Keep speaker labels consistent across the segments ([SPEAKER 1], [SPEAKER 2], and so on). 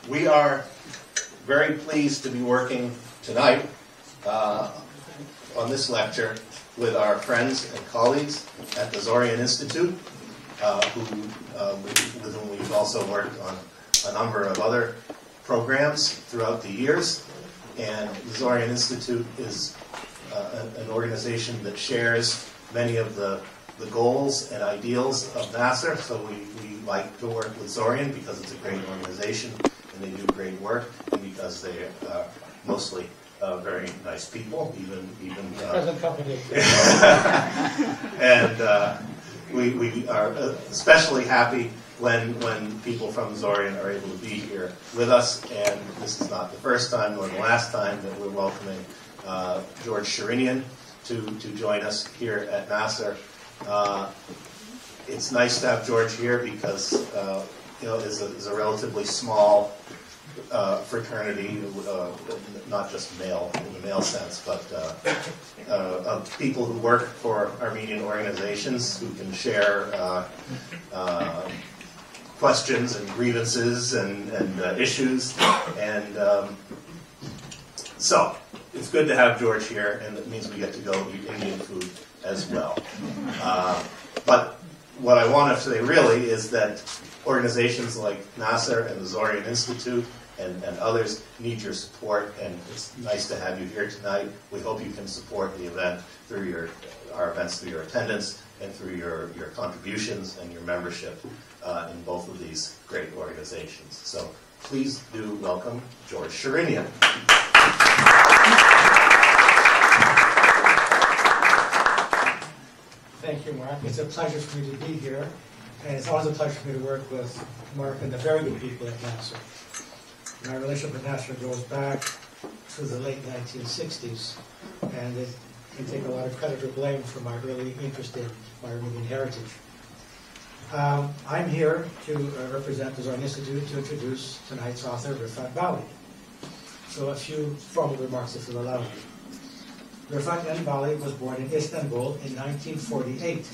[SPEAKER 1] We are very pleased to be working tonight on this lecture with our friends and colleagues at the Zorian Institute, with whom we've also worked on a number of other programs throughout the years. And the Zorian Institute is an organization that shares many of the goals and ideals of Nasser, so we like to work with Zorian because it's a great organization and they do great work, and because they are mostly very nice people, even
[SPEAKER 2] present company.
[SPEAKER 1] And we are especially happy when people from Zorian are able to be here with us, and this is not the first time nor the last time that we're welcoming George Sherinian to join us here at Nasser. It's nice to have George here because is a relatively small fraternity, not just male in the male sense, but of people who work for Armenian organizations who can share questions and grievances and issues, and so it's good to have George here, and it means we get to go eat Indian food as well. But what I want to say really is that organizations like Nasser and the Zorian Institute and others need your support, and it's nice to have you here tonight. We hope you can support the event through our events through your attendance and through your contributions and your membership in both of these great organizations. So please do welcome George Sherinian.
[SPEAKER 2] Thank you, Mark. It's a pleasure for me to be here, and it's always a pleasure for me to work with Mark and the very good people at Nasser. My relationship with Nasser goes back to the late 1960s, and it can take a lot of credit or blame for my early interest in my Armenian heritage. I'm here to represent the Zorian Institute to introduce tonight's author, Rifat Bali. So a few formal remarks, if you'll allow me. Rifat Bali was born in Istanbul in 1948.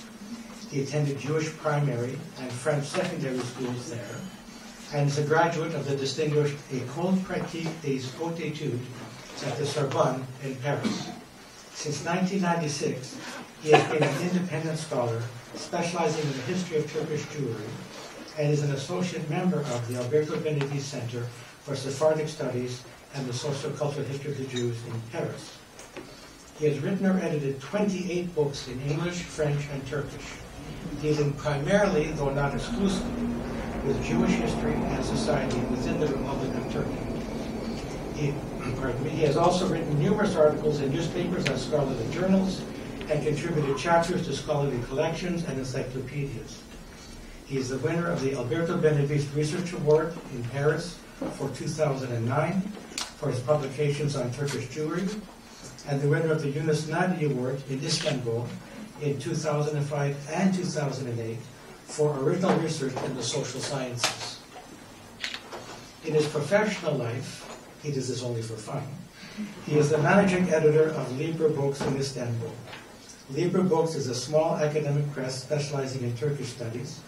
[SPEAKER 2] He attended Jewish primary and French secondary schools there, and is a graduate of the distinguished École Pratique des Hautes Études at the Sorbonne in Paris. Since 1996, he has been an independent scholar specializing in the history of Turkish Jewry, and is an associate member of the Alberto Benevides Center for Sephardic Studies and the Sociocultural History of the Jews in Paris. He has written or edited 28 books in English, French, and Turkish, dealing primarily, though not exclusively, with Jewish history and society within the Republic of Turkey. He has also written numerous articles in newspapers and scholarly journals, and contributed chapters to scholarly collections and encyclopedias. He is the winner of the Alberto Benevides Research Award in Paris for 2009 for his publications on Turkish Jewry, and the winner of the Yunus Nadi Award in Istanbul in 2005 and 2008 for original research in the social sciences. In his professional life, he does this only for fun, he is the managing editor of Libre Books in Istanbul. Libre Books is a small academic press specializing in Turkish studies,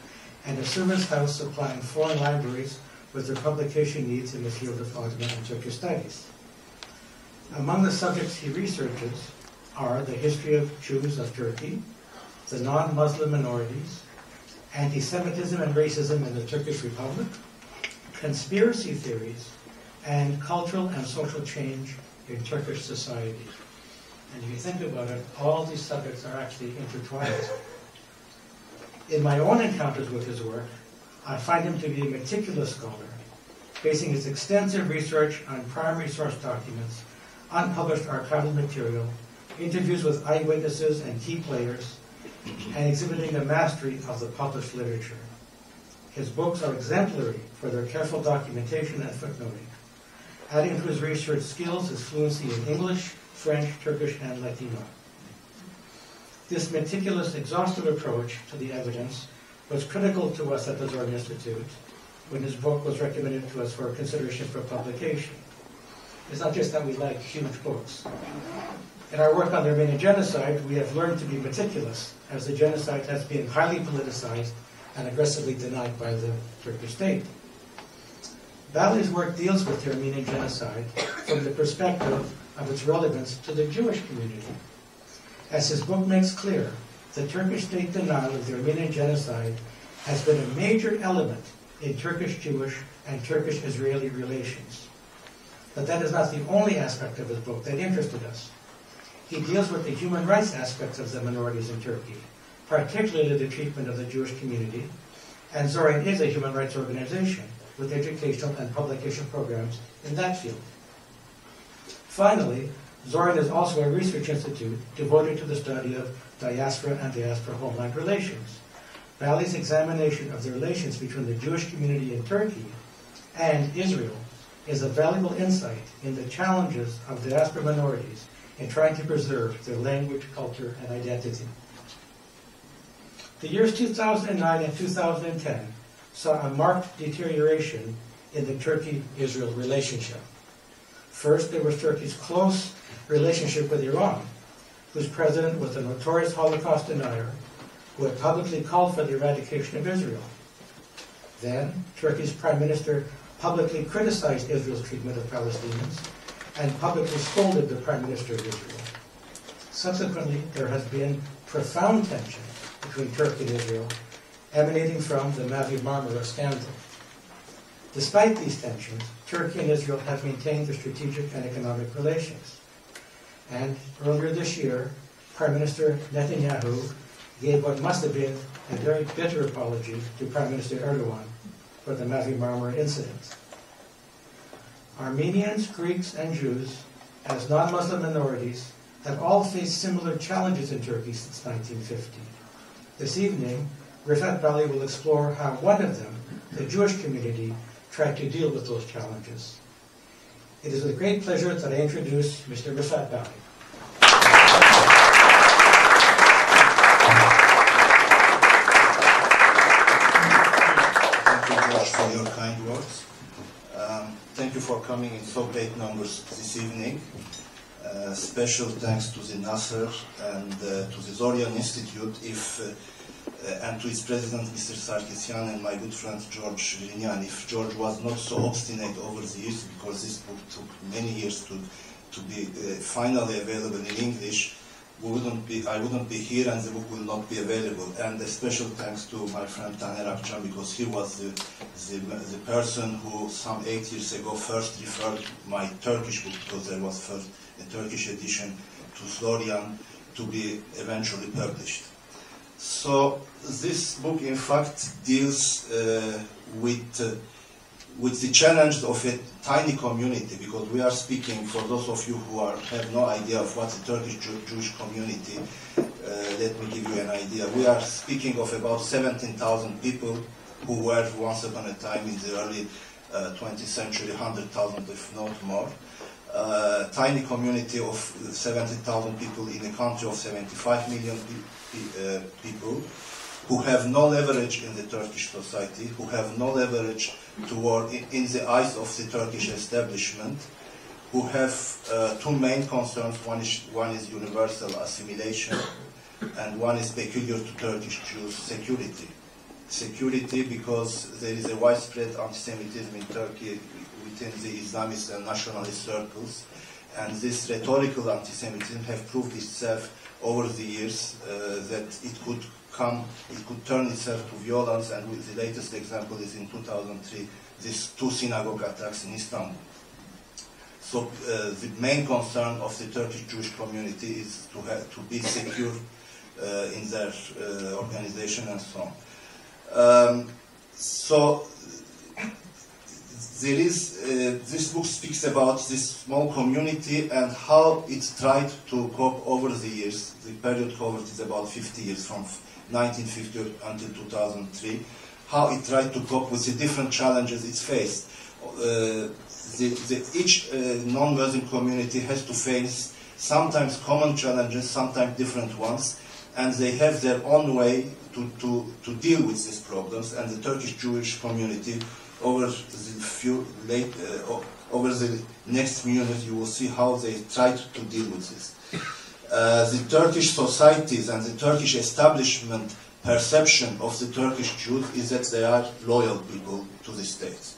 [SPEAKER 2] and a service house supplying foreign libraries with their publication needs in the field of Ottoman and Turkish studies. Among the subjects he researches are the history of Jews of Turkey, the non-Muslim minorities, anti-Semitism and racism in the Turkish Republic, conspiracy theories, and cultural and social change in Turkish society. And if you think about it, all these subjects are actually intertwined. In my own encounters with his work, I find him to be a meticulous scholar, basing his extensive research on primary source documents, unpublished archival material, interviews with eyewitnesses and key players, and exhibiting a mastery of the published literature. His books are exemplary for their careful documentation and footnoting. Adding to his research skills is fluency in English, French, Turkish, and Latino. This meticulous, exhaustive approach to the evidence was critical to us at the Zorian Institute when his book was recommended to us for consideration for publication. It's not just that we like huge books. In our work on the Armenian genocide, we have learned to be meticulous, as the genocide has been highly politicized and aggressively denied by the Turkish state. Bali's work deals with the Armenian genocide from the perspective of its relevance to the Jewish community. As his book makes clear, the Turkish state denial of the Armenian genocide has been a major element in Turkish-Jewish and Turkish-Israeli relations. But that is not the only aspect of his book that interested us. He deals with the human rights aspects of the minorities in Turkey, particularly the treatment of the Jewish community, and Zoran is a human rights organization with educational and publication programs in that field. Finally, Zoran is also a research institute devoted to the study of diaspora and diaspora-homeland relations. Bali's examination of the relations between the Jewish community in Turkey and Israel is a valuable insight in the challenges of diaspora minorities in trying to preserve their language, culture, and identity. The years 2009 and 2010 saw a marked deterioration in the Turkey-Israel relationship. First, there was Turkey's close relationship with Iran, whose president was a notorious Holocaust denier who had publicly called for the eradication of Israel. Then, Turkey's prime minister publicly criticized Israel's treatment of Palestinians and publicly scolded the prime minister of Israel. Subsequently, there has been profound tension between Turkey and Israel, emanating from the Mavi Marmara scandal. Despite these tensions, Turkey and Israel have maintained their strategic and economic relations. And earlier this year, Prime Minister Netanyahu gave what must have been a very bitter apology to Prime Minister Erdogan for the Mavi Marmara incident. Armenians, Greeks, and Jews, as non-Muslim minorities, have all faced similar challenges in Turkey since 1950. This evening, Rifat Bali will explore how one of them, the Jewish community, tried to deal with those challenges. It is with great pleasure that I introduce Mr. Rifat Bali.
[SPEAKER 3] Thank you, George, for your kind words. Thank you for coming in so great numbers this evening. Special thanks to the Nasser and to the Zoran Institute and to its president, Mr. Sarkisyan, and my good friend, George Linian. If George was not so obstinate over the years, because this book took many years to be finally available in English, I wouldn't be here and the book will not be available. And a special thanks to my friend Taner Akçam, because he was the person who some 8 years ago first referred my Turkish book, because there was first a Turkish edition, to Zoran to be eventually published. So this book, in fact, deals with the challenge of a tiny community, because we are speaking, for those of you who have no idea of what the Turkish Jewish community, let me give you an idea. We are speaking of about 17,000 people who were once upon a time in the early 20th century, 100,000 if not more. Tiny community of 70,000 people in a country of 75 million people, who have no leverage in the Turkish society, who have no leverage toward in the eyes of the Turkish establishment, who have two main concerns. One is universal assimilation, and one is peculiar to Turkish Jews, security. Security, because there is a widespread anti-Semitism in Turkey within the Islamist and nationalist circles, and this rhetorical anti-Semitism have proved itself over the years that it could turn itself to violence, and with the latest example is in 2003, these two synagogue attacks in Istanbul. So the main concern of the Turkish Jewish community is to be secure in their organization and so on. So there is, this book speaks about this small community and how it tried to cope over the years. The period covered is about 50 years, from 1950 until 2003. How it tried to cope with the different challenges it faced. Each non-Muslim community has to face sometimes common challenges, sometimes different ones, and they have their own way to deal with these problems. And the Turkish Jewish community, over the next minute, you will see how they tried to deal with this. The Turkish societies and the Turkish establishment perception of the Turkish Jews is that they are loyal people to the state.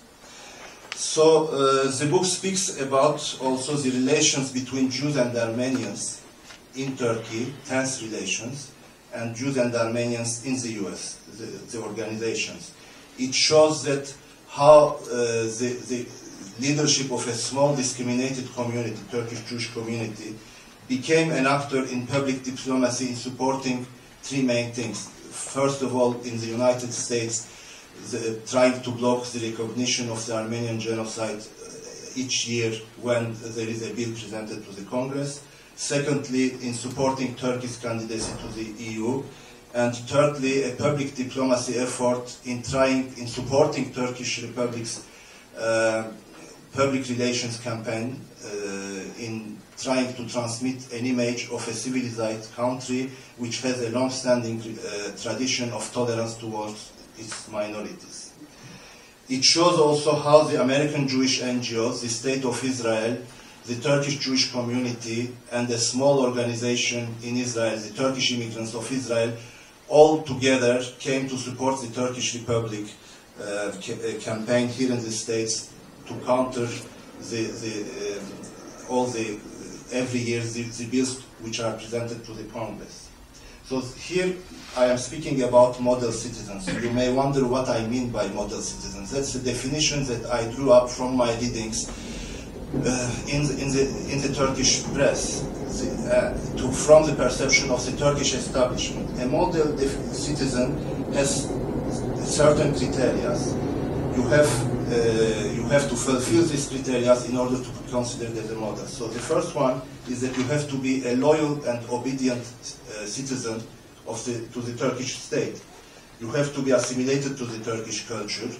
[SPEAKER 3] So the book speaks about also the relations between Jews and Armenians in Turkey, tense relations, and Jews and Armenians in the US, the organizations. It shows that how the leadership of a small discriminated community, Turkish Jewish community, became an actor in public diplomacy in supporting three main things. First of all, in the United States, trying to block the recognition of the Armenian genocide each year when there is a bill presented to the Congress. Secondly, in supporting Turkey's candidacy to the EU. And thirdly, a public diplomacy effort in supporting Turkish Republic's public relations campaign in trying to transmit an image of a civilized country which has a long-standing tradition of tolerance towards its minorities. It shows also how the American Jewish NGOs, the State of Israel, the Turkish Jewish community, and a small organization in Israel, the Turkish Immigrants of Israel, all together came to support the Turkish Republic campaign here in the States to counter every year the bills which are presented to the Congress. So here I am speaking about model citizens. You may wonder what I mean by model citizens. That's the definition that I drew up from my readings in the Turkish press, from the perception of the Turkish establishment. A model citizen has certain criteria. You have to fulfill these criteria in order to be considered as a model. So the first one is that you have to be a loyal and obedient citizen to the Turkish state. You have to be assimilated to the Turkish culture.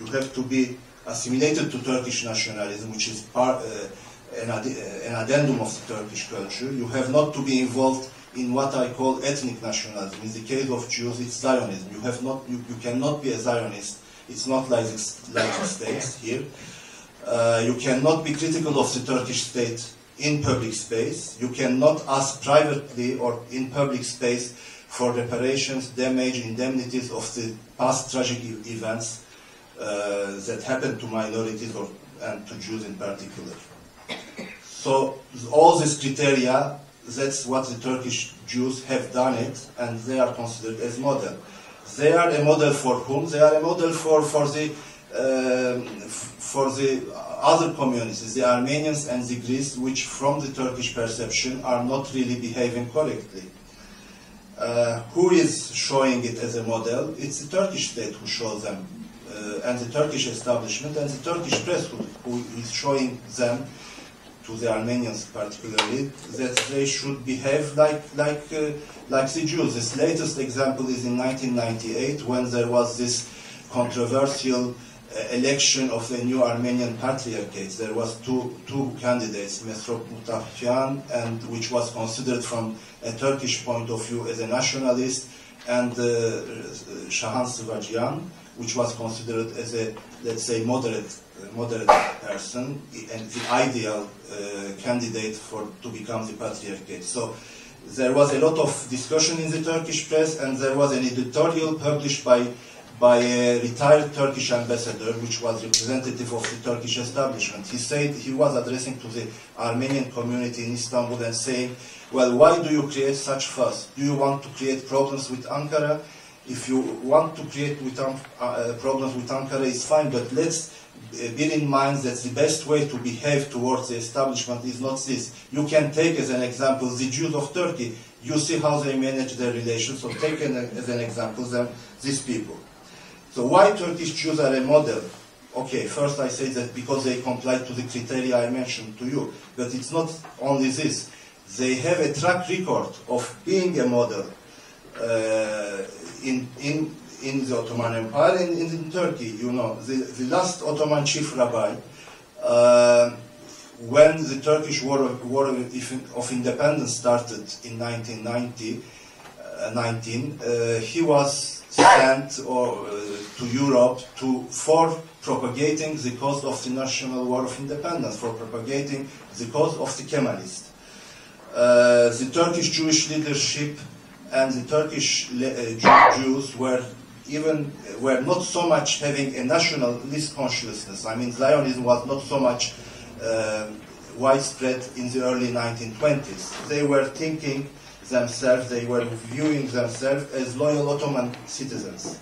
[SPEAKER 3] You have to be assimilated to Turkish nationalism, which is an addendum of the Turkish culture. You have not to be involved in what I call ethnic nationalism. In the case of Jews, it's Zionism. You cannot be a Zionist. It's not like the states here. You cannot be critical of the Turkish state in public space. You cannot ask privately or in public space for reparations, damage, indemnities of the past tragic events that happened to minorities and to Jews in particular. So all these criteria, that's what the Turkish Jews have done it, and they are considered as model. They are a model for whom? They are a model for the other communities, the Armenians and the Greeks, which from the Turkish perception are not really behaving correctly. Who is showing it as a model? It's the Turkish state who shows them, and the Turkish establishment and the Turkish press who is showing them, to the Armenians particularly, that they should behave like the Jews. This latest example is in 1998, when there was this controversial election of the new Armenian patriarchate. There was two candidates, Mesrop Muhtahyan, and which was considered from a Turkish point of view as a nationalist, and Shahan Sıvacıyan, which was considered as a, let's say, moderate person and the ideal candidate to become the patriarchate. So there was a lot of discussion in the Turkish press, and there was an editorial published by a retired Turkish ambassador, which was representative of the Turkish establishment. He said he was addressing to the Armenian community in Istanbul and saying, well, why do you create such fuss? Do you want to create problems with Ankara? If you want to create problems with Ankara, it's fine, but let's bear in mind that the best way to behave towards the establishment is not this. You can take as an example the Jews of Turkey. You see how they manage their relations, so take as an example these people. So why Turkish Jews are a model? Okay, first I say that because they comply to the criteria I mentioned to you, but it's not only this. They have a track record of being a model in the Ottoman Empire and in Turkey. You know, the last Ottoman chief rabbi, when the Turkish War of Independence started in 1919, he was sent to Europe for propagating the cause of the National War of Independence, for propagating the cause of the Kemalists. The Turkish Jewish leadership and the Turkish Jews were even were not so much having a nationalist consciousness. I mean, Zionism was not so much widespread in the early 1920s. They were thinking themselves, they were viewing themselves as loyal Ottoman citizens.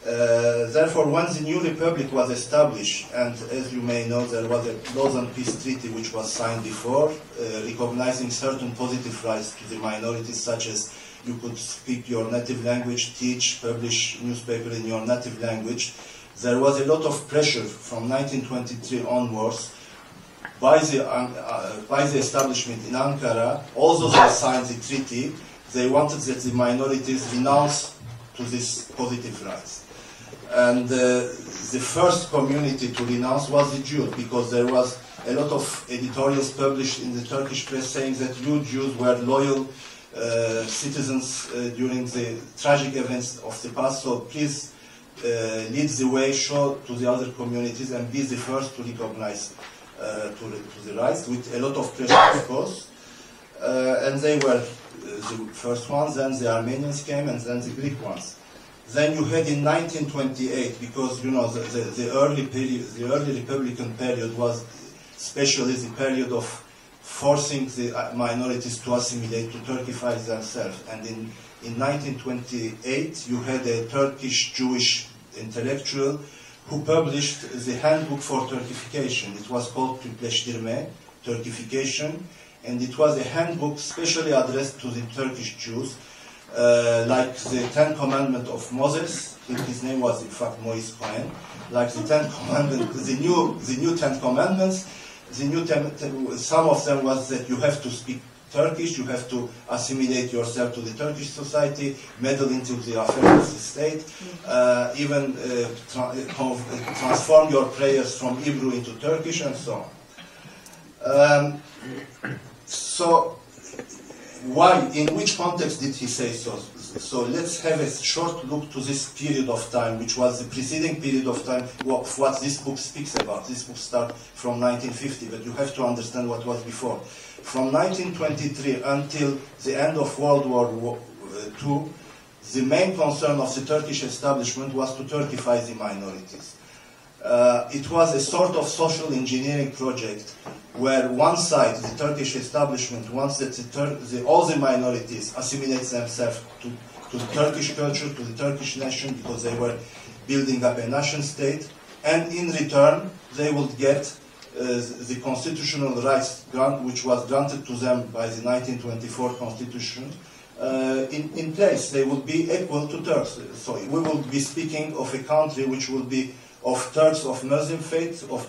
[SPEAKER 3] Therefore, when the new republic was established, and as you may know, there was a Lausanne Peace Treaty which was signed before, recognizing certain positive rights to the minorities, such as you could speak your native language, teach, publish newspaper in your native language. There was a lot of pressure from 1923 onwards by the establishment in Ankara. Although they signed the treaty, they wanted that the minorities renounce to these positive rights. And the first community to renounce was the Jews, because there was a lot of editorials published in the Turkish press saying that you Jews were loyal citizens during the tragic events of the past, so please lead the way, show to the other communities, and be the first to recognize to the rights, with a lot of pressure, of course. And they were the first ones, then the Armenians came, and then the Greek ones. Then you had in 1928, because you know the early Republican period was especially the period of forcing the minorities to assimilate, to Turkify themselves. And in 1928, you had a Turkish Jewish intellectual who published the Handbook for Turkification. It was called Türkleştirme, Turkification, and it was a handbook specially addressed to the Turkish Jews, like the Ten Commandments of Moses. His name was in fact Moise Cohen. Like the Ten Commandments, the new Ten Commandments. Some of them was that you have to speak Turkish, you have to assimilate yourself to the Turkish society, meddle into the affairs of the state, even transform your prayers from Hebrew into Turkish, and so on. So, why, in which context did he say so? So let's have a short look to this period of time, which was the preceding period of time of what this book speaks about. This book starts from 1950, but you have to understand what was before. From 1923 until the end of World War II, the main concern of the Turkish establishment was to Turkify the minorities. It was a sort of social engineering project where one side, the Turkish establishment, wants that all the minorities assimilate themselves to the Turkish culture, to the Turkish nation, because they were building up a nation state, and in return they would get the constitutional rights which was granted to them by the 1924 constitution in place. They would be equal to Turks. So we will be speaking of a country which will be of Turks of Muslim faith, of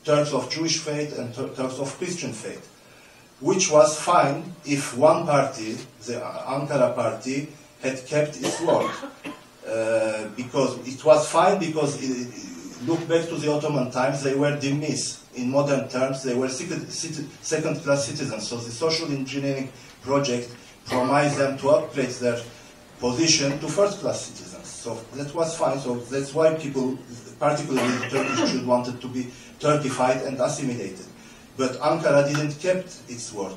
[SPEAKER 3] Turks of Jewish faith, and Turks of Christian faith, which was fine if one party, the Ankara party, had kept its word. Because it was fine because, look back to the Ottoman times, they were dhimmis. In modern terms, they were second-class citizens. So the social engineering project promised them to upgrade their position to first-class citizens. So that was fine. So that's why people, particularly the Turkish Jews, wanted to be Turkified and assimilated. But Ankara didn't keep its word.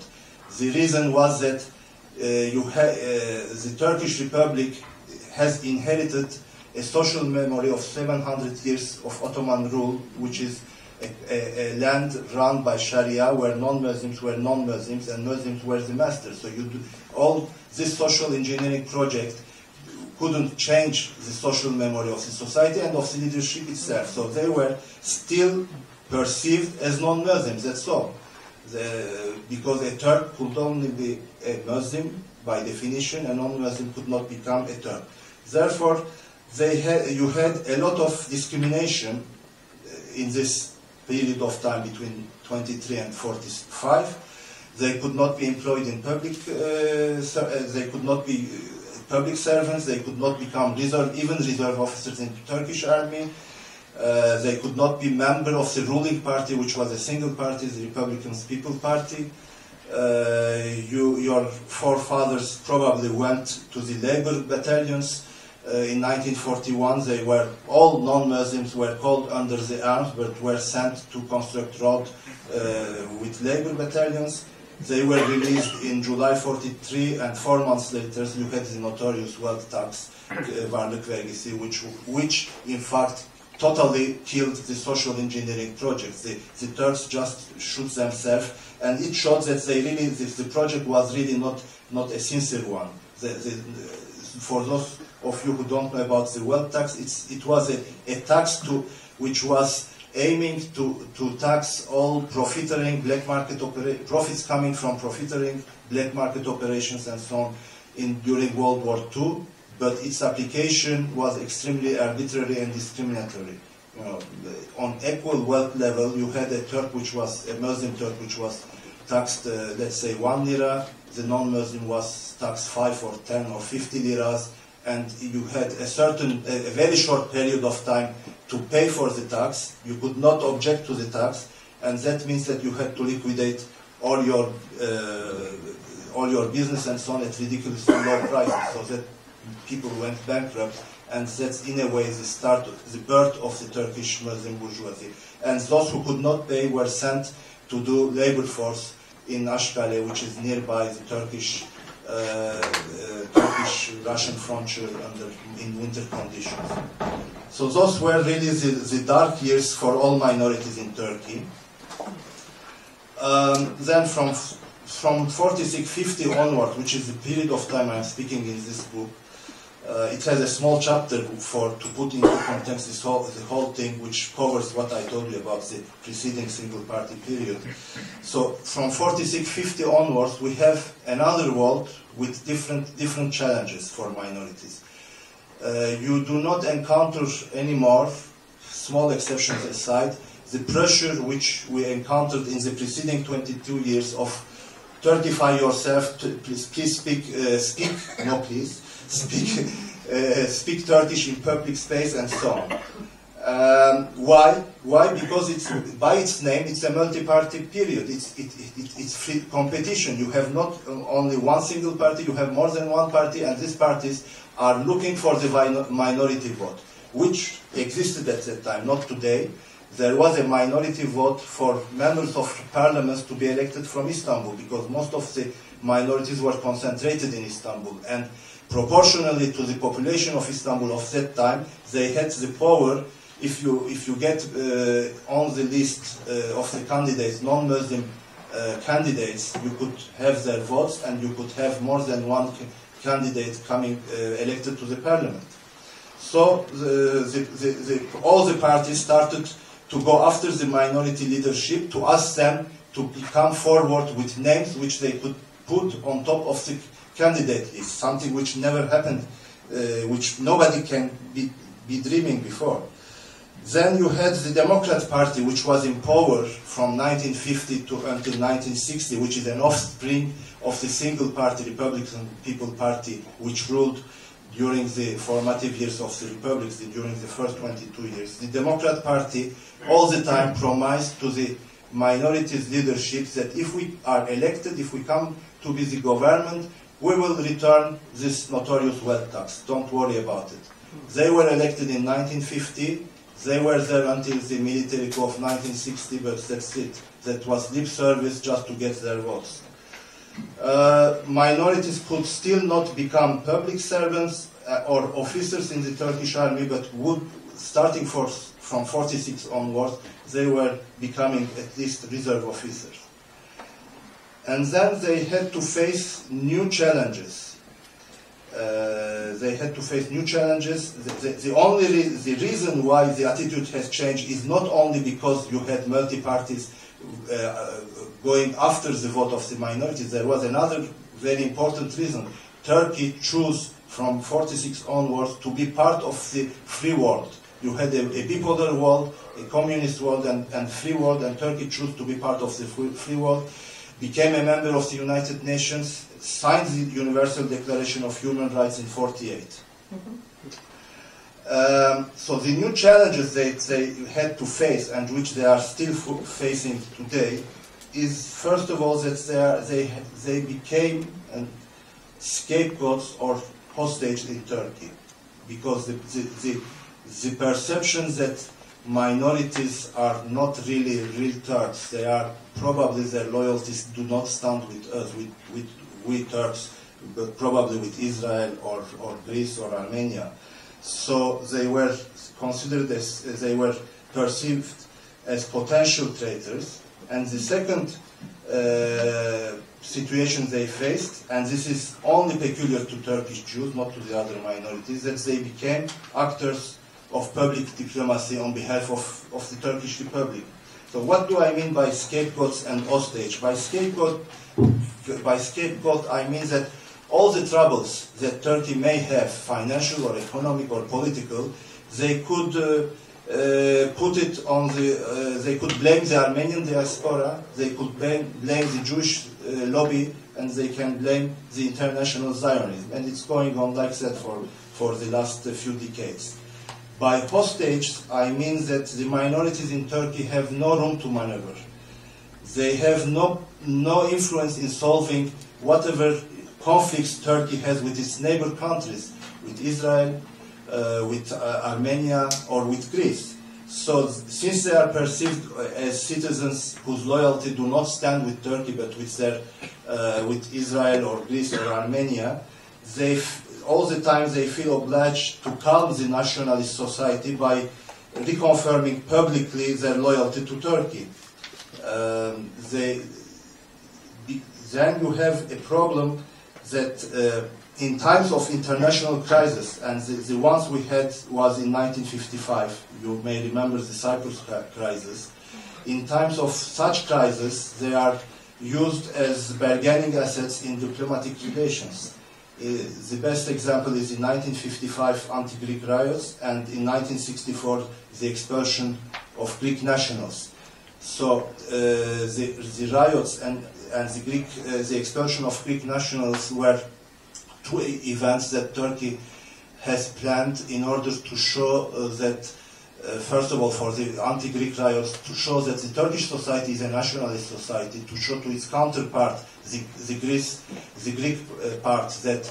[SPEAKER 3] The reason was that the Turkish Republic has inherited a social memory of 700 years of Ottoman rule, which is a land run by Sharia, where non-Muslims were non-Muslims and Muslims were the masters. So all this social engineering project couldn't change the social memory of the society and of the leadership itself. So they were still perceived as non-Muslims, that's all. Because a Turk could only be a Muslim by definition, a non-Muslim could not become a Turk. Therefore, you had a lot of discrimination in this period of time between 23 and 45. They could not be employed in public, they could not be public servants, they could not become even reserve officers in the Turkish army. They could not be member of the ruling party, which was a single party, the Republican People's Party. Your forefathers probably went to the labor battalions. In 1941, they were all non-Muslims were called under the arms, but were sent to construct roads with labor battalions. They were released in July 43, and 4 months later you had the notorious wealth tax, varlık vergisi, which in fact totally killed the social engineering project. The Turks just shoot themselves, and it showed that the project was really not a sincere one. For those of you who don't know about the wealth tax, it was a tax which was aiming to tax all profiteering black market profits coming from profiteering black market operations and so on during World War II. But its application was extremely arbitrary and discriminatory. On equal wealth level, you had a Muslim Turk which was taxed, let's say, 1 lira. The non-Muslim was taxed 5 or 10 or 50 liras, and you had a very short period of time to pay for the tax. You could not object to the tax, and that means that you had to liquidate all your business and so on at ridiculously low prices, so that people went bankrupt, and that's in a way the birth of the Turkish Muslim bourgeoisie. And those who could not pay were sent to do labor force in Ashkale, which is nearby the Turkish-Russian frontier in winter conditions. So those were really the dark years for all minorities in Turkey. Then from 46-50 onward, which is the period of time I'm speaking in this book, it has a small chapter to put into context the whole thing, which covers what I told you about the preceding single-party period. So from 46-50 onwards, we have another world with different challenges for minorities. You do not encounter anymore, small exceptions aside, the pressure which we encountered in the preceding 22 years of certify yourself, please speak Turkish in public space and so on. Why? Because by its name, it's a multi-party period. It's free competition. You have not only one single party, you have more than one party, and these parties are looking for the minority vote, which existed at that time, not today. There was a minority vote for members of parliaments to be elected from Istanbul, because most of the minorities were concentrated in Istanbul, and proportionally to the population of Istanbul of that time, they had the power. If you get on the list of the candidates, non-Muslim candidates, you could have their votes, and you could have more than one candidate coming elected to the parliament. So all the parties started to go after the minority leadership, to ask them to come forward with names which they could put on top of the candidate list, something which never happened, which nobody can be dreaming before. Then you had the Democrat Party, which was in power from 1950 until 1960, which is an offspring of the single party Republican People Party, which ruled during the formative years of the republics, during the first 22 years. The Democrat Party all the time promised to the minorities leadership that if we are elected, if we come to be the government, we will return this notorious wealth tax. Don't worry about it. They were elected in 1950. They were there until the military coup of 1960, but that's it. That was lip service just to get their votes. Minorities could still not become public servants or officers in the Turkish army, but would, starting from 46 onwards, they were becoming at least reserve officers. And then they had to face new challenges. The reason why the attitude has changed is not only because you had multi-parties going after the vote of the minorities. There was another very important reason. Turkey chose from 46 onwards to be part of the free world. You had a bipolar world, a communist world, and free world, and Turkey chose to be part of the free world, became a member of the United Nations, signed the Universal Declaration of Human Rights in 1948. So the new challenges they had to face, and which they are still facing today, is first of all that they became scapegoats or hostages in Turkey, because the perception that minorities are not really real Turks. They are probably, their loyalties do not stand with us, we Turks, but probably with Israel or Greece or Armenia. So they were considered as, they were perceived as potential traitors. And the second situation they faced, and this is only peculiar to Turkish Jews, not to the other minorities, that they became actors of public diplomacy on behalf of the Turkish Republic. So what do I mean by scapegoats and hostage? By scapegoat I mean that all the troubles that Turkey may have, financial or economic or political, they could put it on the, they could blame the Armenian diaspora, they could blame the Jewish lobby, and they can blame the international Zionism. And it's going on like that for the last few decades. By hostage, I mean that the minorities in Turkey have no room to maneuver. They have no influence in solving whatever conflicts Turkey has with its neighbor countries, with Israel, with Armenia, or with Greece. So since they are perceived as citizens whose loyalty do not stand with Turkey but with Israel or Greece or Armenia, all the time they feel obliged to calm the nationalist society by reconfirming publicly their loyalty to Turkey. Then you have a problem that in times of international crisis, and the ones we had was in 1955, you may remember the Cyprus crisis. In times of such crisis, they are used as bargaining assets in diplomatic relations. The best example is in 1955 anti-Greek riots, and in 1964 the expulsion of Greek nationals. So the riots and the expulsion of Greek nationals were two events that Turkey has planned in order to show that, first of all, for the anti-Greek riots, to show that the Turkish society is a nationalist society, to show to its counterpart, the Greek part, that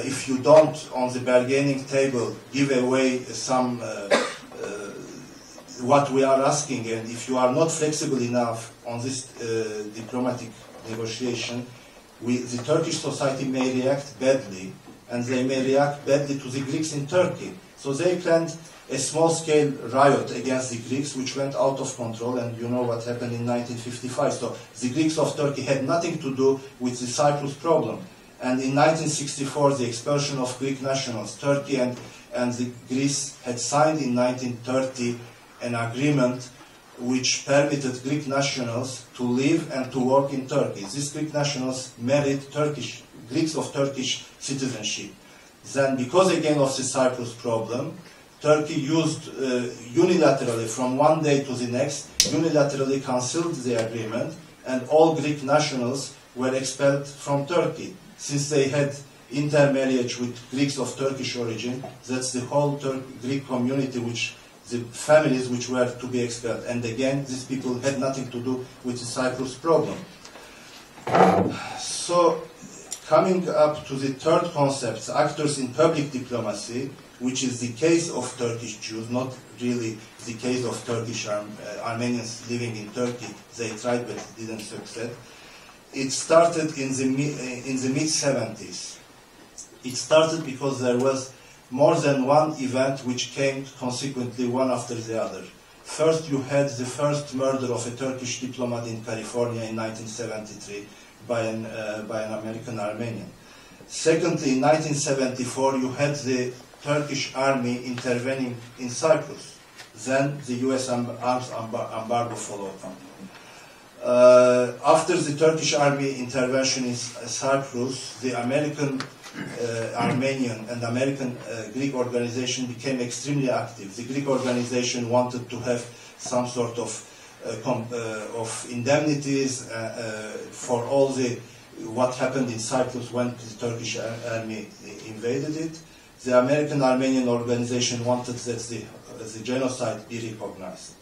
[SPEAKER 3] if you don't, on the bargaining table, give away some what we are asking, and if you are not flexible enough on this diplomatic negotiation, the Turkish society may react badly, and they may react badly to the Greeks in Turkey. So they planned a small-scale riot against the Greeks, which went out of control, and you know what happened in 1955. So the Greeks of Turkey had nothing to do with the Cyprus problem. And in 1964, the expulsion of Greek nationals, Turkey and the Greece had signed in 1930 an agreement which permitted Greek nationals to live and to work in Turkey. These Greek nationals married Greeks of Turkish citizenship. Then, because again of the Cyprus problem, Turkey used unilaterally, from one day to the next, unilaterally cancelled the agreement, and all Greek nationals were expelled from Turkey. Since they had intermarriage with Greeks of Turkish origin, that's the whole Greek community, the families which were to be expelled. And again, these people had nothing to do with the Cyprus problem. So, coming up to the third concept, actors in public diplomacy, which is the case of Turkish Jews, not really the case of Turkish Armenians living in Turkey. They tried but didn't succeed. It started in the mid-70s. It started because there was more than one event which came consequently one after the other. First, you had the first murder of a Turkish diplomat in California in 1973 by an American Armenian. Secondly, in 1974, you had the Turkish army intervening in Cyprus. Then the US arms embargo followed. After the Turkish army intervention in Cyprus, the American Armenian and American Greek organization became extremely active. The Greek organization wanted to have some sort of indemnities for all what happened in Cyprus when the Turkish army invaded it. The American Armenian organization wanted that the genocide be recognized.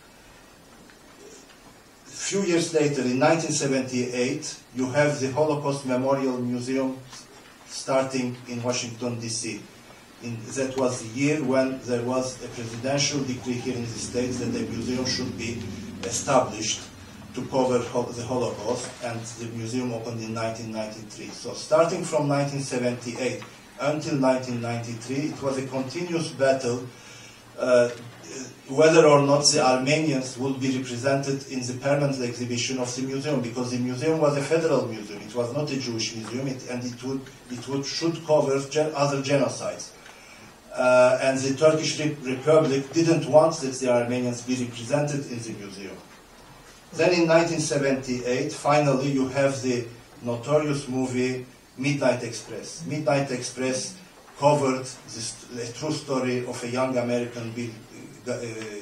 [SPEAKER 3] A few years later, in 1978, you have the Holocaust Memorial Museum starting in Washington, D.C. that was the year when there was a presidential decree here in the States that a museum should be established to cover the Holocaust, and the museum opened in 1993. So starting from 1978 until 1993, it was a continuous battle whether or not the Armenians would be represented in the permanent exhibition of the museum, because the museum was a federal museum. It was not a Jewish museum, and it should cover other genocides. And the Turkish Republic didn't want that the Armenians be represented in the museum. Then in 1978, finally, you have the notorious movie Midnight Express. Midnight Express covered a true story of a young American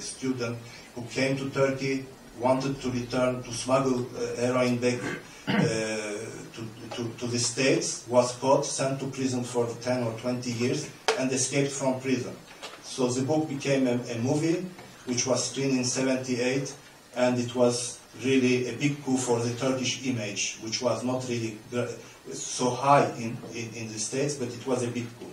[SPEAKER 3] student who came to Turkey, wanted to return to smuggle heroin back to the States, was caught, sent to prison for 10 or 20 years, and escaped from prison. So the book became a movie, which was screened in 78, and it was really a big coup for the Turkish image, which was not really so high in the States, but it was a big coup.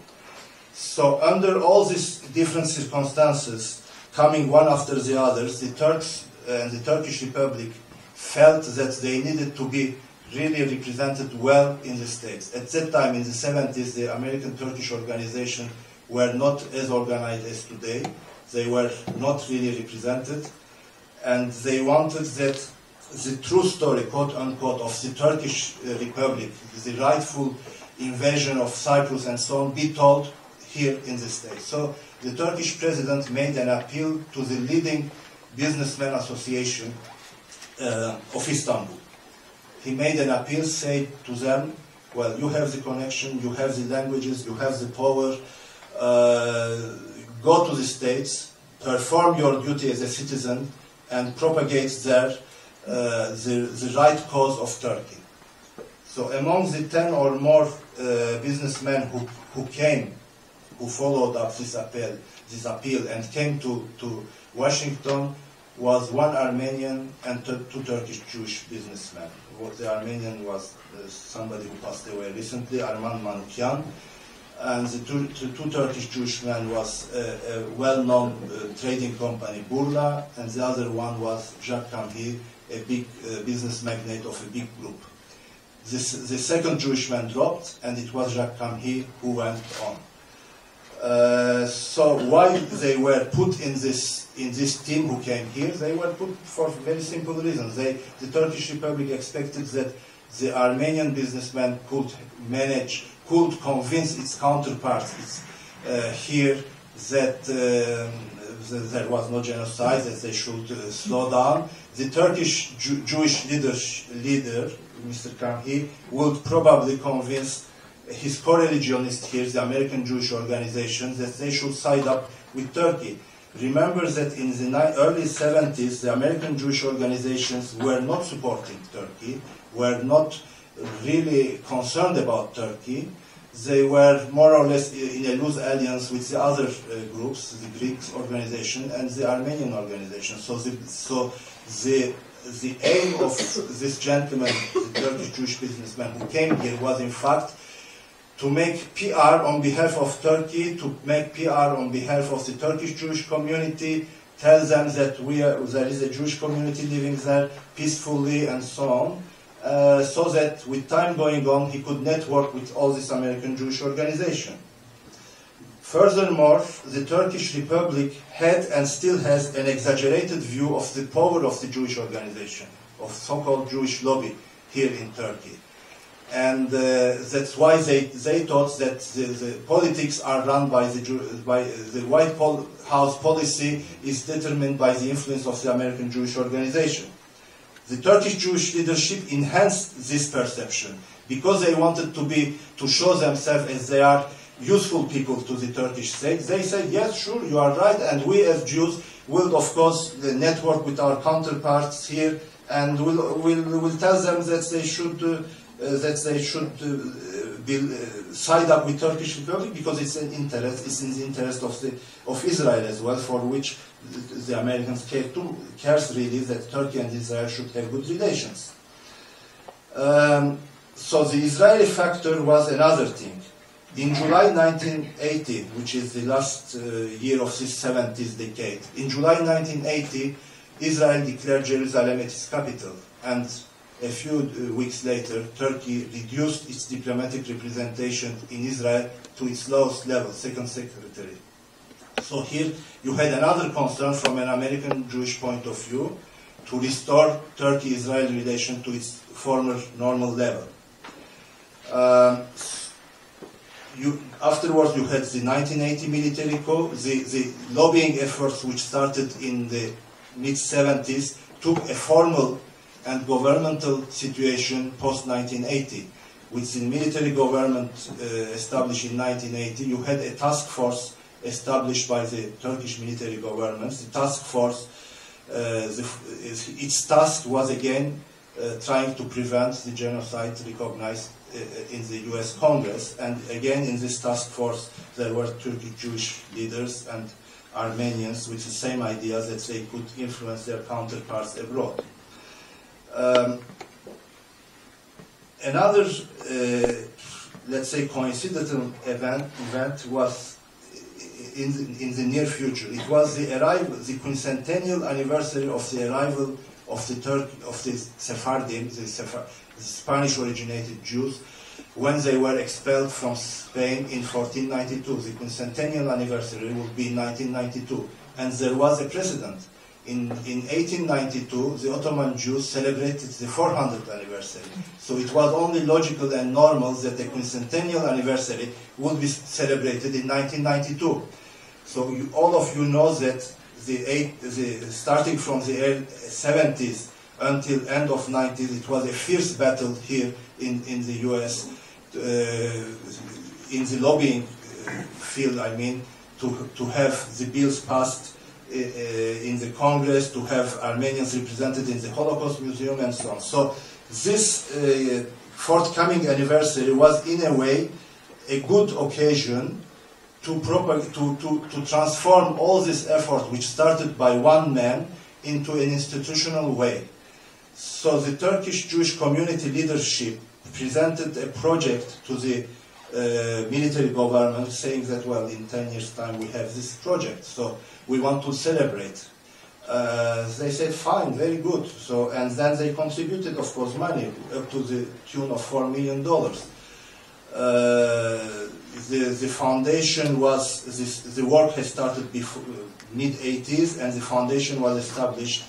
[SPEAKER 3] So under all these different circumstances, coming one after the others, the Turks and the Turkish Republic felt that they needed to be really represented well in the States. At that time, in the 70s, the American-Turkish organization were not as organized as today. They were not really represented, and they wanted that the true story, quote-unquote, of the Turkish Republic, the rightful invasion of Cyprus and so on, be told here in the States. So the Turkish president made an appeal to the leading businessmen association of Istanbul. He made an appeal, said to them, well, you have the connection, you have the languages, you have the power, go to the States, perform your duty as a citizen, and propagate there the right cause of Turkey. So among the 10 or more businessmen who came, who followed up this appeal and came to Washington, was one Armenian and two Turkish Jewish businessmen. The Armenian was somebody who passed away recently, Arman Manukyan, and the two Turkish Jewish men was a well-known trading company, Burla, and the other one was Jacques Camhi, a big business magnate of a big group. The second Jewish man dropped, and it was Jacques Camhi who went on. So why they were put in this team who came here? They were put for very simple reasons. The Turkish Republic expected that the Armenian businessmen could convince its counterparts here that there was no genocide, that they should slow down. The Turkish Jewish leader, Mr. Camhi, would probably convince his co-religionist here, the American Jewish Organization, that they should side up with Turkey. Remember that in the early 70s, the American Jewish organizations were not supporting Turkey, were not really concerned about Turkey. They were more or less in a loose alliance with the other groups, the Greek organization and the Armenian organization. So the aim of this gentleman, the Turkish Jewish businessman who came here, was in fact to make PR on behalf of Turkey, to make PR on behalf of the Turkish Jewish community, tell them that there is a Jewish community living there peacefully and so on, so that with time going on, he could network with all this American Jewish organization. Furthermore, the Turkish Republic had and still has an exaggerated view of the power of the Jewish organization, of so-called Jewish lobby here in Turkey. And that's why they thought that the politics are run by the White House policy is determined by the influence of the American Jewish organization. The Turkish Jewish leadership enhanced this perception because they wanted to show themselves as they are useful people to the Turkish state. They said, yes, sure, you are right, and we as Jews will, of course, network with our counterparts here, and we'll tell them that they should side up with Turkish Republic because it's in the interest of Israel as well, for which the Americans cares really that Turkey and Israel should have good relations. So the Israeli factor was another thing. In July 1980, which is the last year of this 70s decade, in July 1980, Israel declared Jerusalem its capital, and a few weeks later, Turkey reduced its diplomatic representation in Israel to its lowest level, second secretary. So here you had another concern from an American Jewish point of view to restore Turkey-Israel relation to its former normal level. Afterwards, you had the 1980 military coup. The lobbying efforts, which started in the mid-70s, took a formal and governmental situation post-1980. With the military government established in 1980, you had a task force established by the Turkish military government. The task force, its task was again trying to prevent the genocide recognized in the US Congress, and again in this task force there were Turkish Jewish leaders and Armenians with the same idea that they could influence their counterparts abroad. Another, let's say, coincidental event was in the near future. It was the quincentennial anniversary of the arrival of the Sephardim, the Spanish-originated Jews, when they were expelled from Spain in 1492. The quincentennial anniversary would be in 1992, and there was a precedent. In 1892, the Ottoman Jews celebrated the 400th anniversary. So it was only logical and normal that the quincentennial anniversary would be celebrated in 1992. So all of you know that starting from the early 70s until end of 90s, it was a fierce battle here in the US, in the lobbying field, I mean, to have the bills passed in the Congress, to have Armenians represented in the Holocaust Museum, and so on. So this forthcoming anniversary was, in a way, a good occasion to transform all this effort, which started by one man, into an institutional way. So the Turkish Jewish community leadership presented a project to the military government, saying that, well, in 10 years' time we have this project, so we want to celebrate. They said, fine, very good. So, and then they contributed, of course, money up to the tune of $4 million. The foundation was, the work had started before mid-80s, and the foundation was established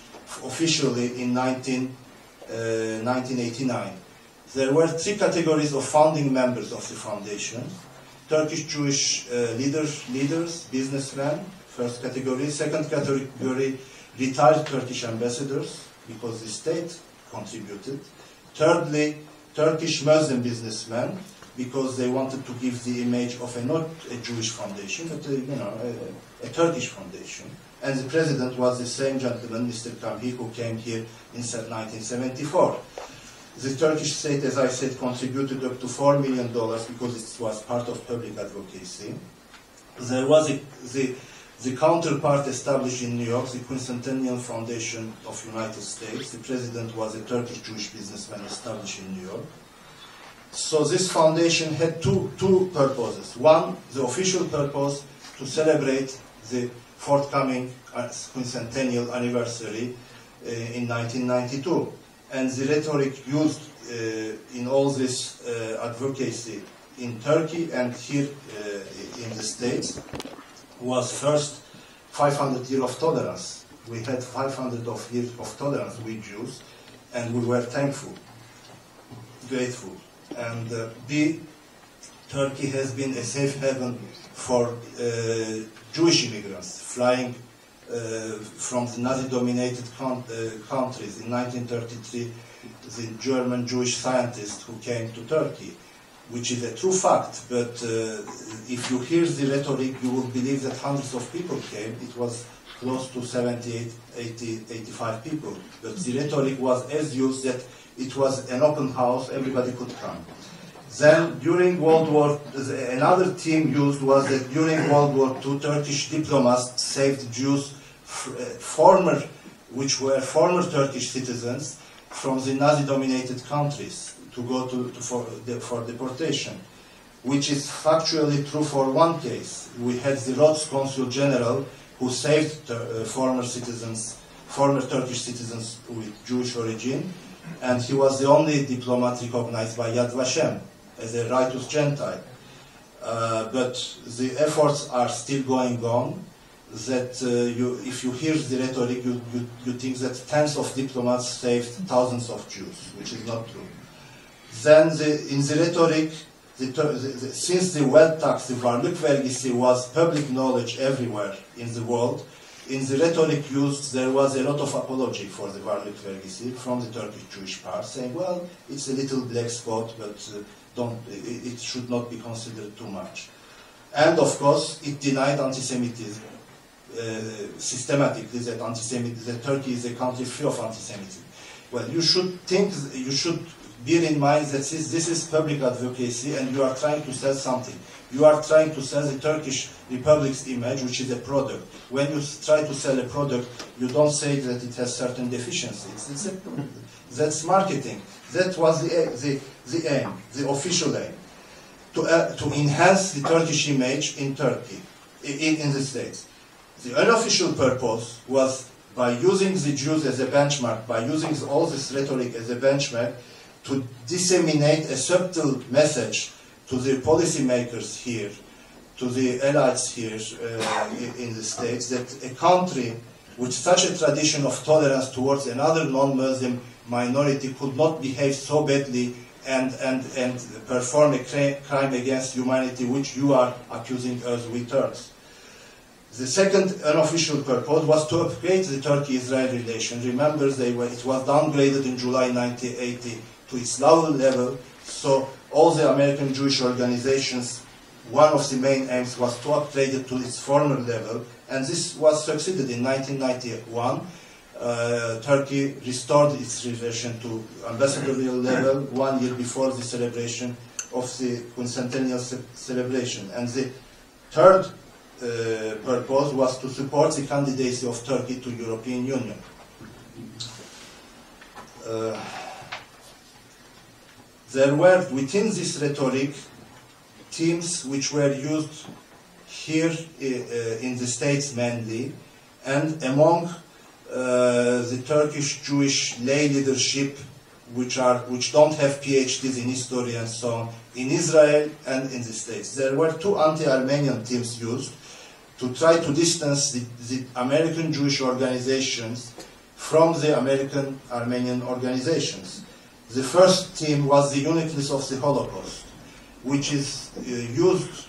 [SPEAKER 3] officially in 1989. There were three categories of founding members of the foundation: Turkish Jewish leaders, businessmen, first category; second category, retired Turkish ambassadors, because the state contributed; thirdly, Turkish Muslim businessmen, because they wanted to give the image of not a Jewish foundation, but a Turkish foundation. And the president was the same gentleman, Mr. Kamhi, who came here in 1974. The Turkish state, as I said, contributed up to $4 million because it was part of public advocacy. There was the counterpart established in New York, the Quincentennial Foundation of United States. The president was a Turkish Jewish businessman established in New York. So this foundation had two purposes. One, the official purpose to celebrate the forthcoming quincentennial anniversary in 1992. And the rhetoric used in all this advocacy in Turkey and here in the States was first 500 years of tolerance. We had 500 years of tolerance with Jews, and we were thankful, grateful. And Turkey has been a safe haven for Jewish immigrants flying from the Nazi-dominated countries. In 1933, the German Jewish scientist who came to Turkey, which is a true fact, but if you hear the rhetoric, you will believe that hundreds of people came. It was close to 78, 80, 85 people. But the rhetoric was as used that it was an open house, everybody could come. Then, during World War, another theme used was that during World War II, Turkish diplomats saved Jews, which were former Turkish citizens, from the Nazi-dominated countries to go for deportation. which is factually true for one case. We had the Rhodes Consul General who saved former Turkish citizens with Jewish origin, and he was the only diplomat recognized by Yad Vashem as a righteous Gentile. But the efforts are still going on. That if you hear the rhetoric, you think that tens of diplomats saved thousands of Jews, which is not true. Then in the rhetoric, since the wealth tax, the varlıkvergisi, was public knowledge everywhere in the world, in the rhetoric used, there was a lot of apology for the varlıkvergisi from the Turkish Jewish part, saying, well, it's a little black spot, but it should not be considered too much. And of course, it denied anti-Semitism. Systematically, that Turkey is a country free of anti-Semitism. Well, you should bear in mind that this is public advocacy, and you are trying to sell something. You are trying to sell the Turkish Republic's image, which is a product. When you try to sell a product, you don't say that it has certain deficiencies. That's marketing. That was the aim, the official aim, to enhance the Turkish image in Turkey, in the States. The unofficial purpose was, by using the Jews as a benchmark, by using all this rhetoric as a benchmark, to disseminate a subtle message to the policymakers here, to the elites here in the States, that a country with such a tradition of tolerance towards another non-Muslim minority could not behave so badly and perform a crime against humanity, which you are accusing us, we Turks. The second unofficial purpose was to upgrade the Turkey-Israel relation. Remember, it was downgraded in July 1980 to its lower level, so all the American Jewish organizations, one of the main aims was to upgrade it to its former level, and this was succeeded in 1991. Turkey restored its relation to ambassadorial level 1 year before the celebration of the quincentennial celebration. And the third purpose was to support the candidacy of Turkey to European Union. There were within this rhetoric themes which were used here in the States mainly, and among the Turkish Jewish lay leadership, which don't have PhDs in history and so on, in Israel and in the States. There were two anti-Armenian themes used to try to distance the American Jewish organizations from the American Armenian organizations. The first theme was the uniqueness of the Holocaust, which is used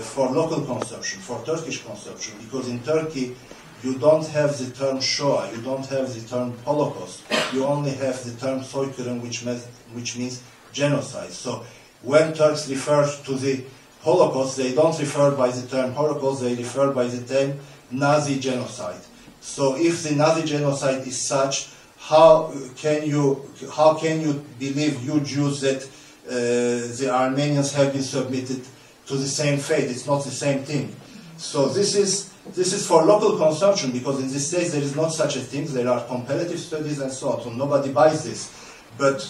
[SPEAKER 3] for local consumption, for Turkish consumption, because in Turkey you don't have the term Shoah, you don't have the term Holocaust, you only have the term soykırım, which means genocide. So when Turks refer to the Holocaust, they don't refer by the term Holocaust, they refer by the term Nazi genocide. So if the Nazi genocide is such, how can you believe, you Jews, that the Armenians have been submitted to the same fate? It's not the same thing. So this is for local consumption, because in the States there is not such a thing. There are comparative studies and so on, so nobody buys this. But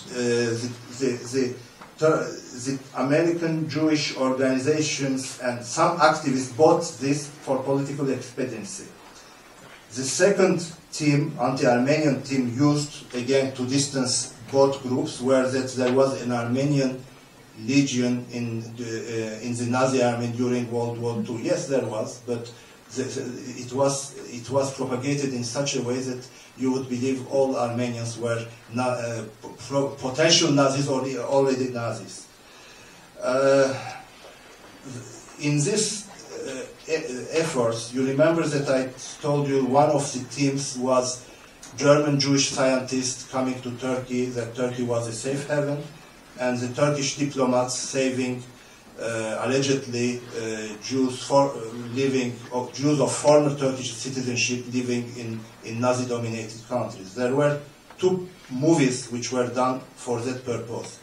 [SPEAKER 3] the American Jewish organizations and some activists bought this for political expediency. The second team, anti-Armenian team, used again to distance both groups, were that there was an Armenian legion in the Nazi army during World War II. Yes, there was, but it was propagated in such a way that you would believe all Armenians were potential Nazis or already Nazis. In this efforts, you remember that I told you one of the teams was German Jewish scientists coming to Turkey, that Turkey was a safe haven, and the Turkish diplomats saving allegedly Jews of former Turkish citizenship living in Nazi-dominated countries. There were two movies which were done for that purpose.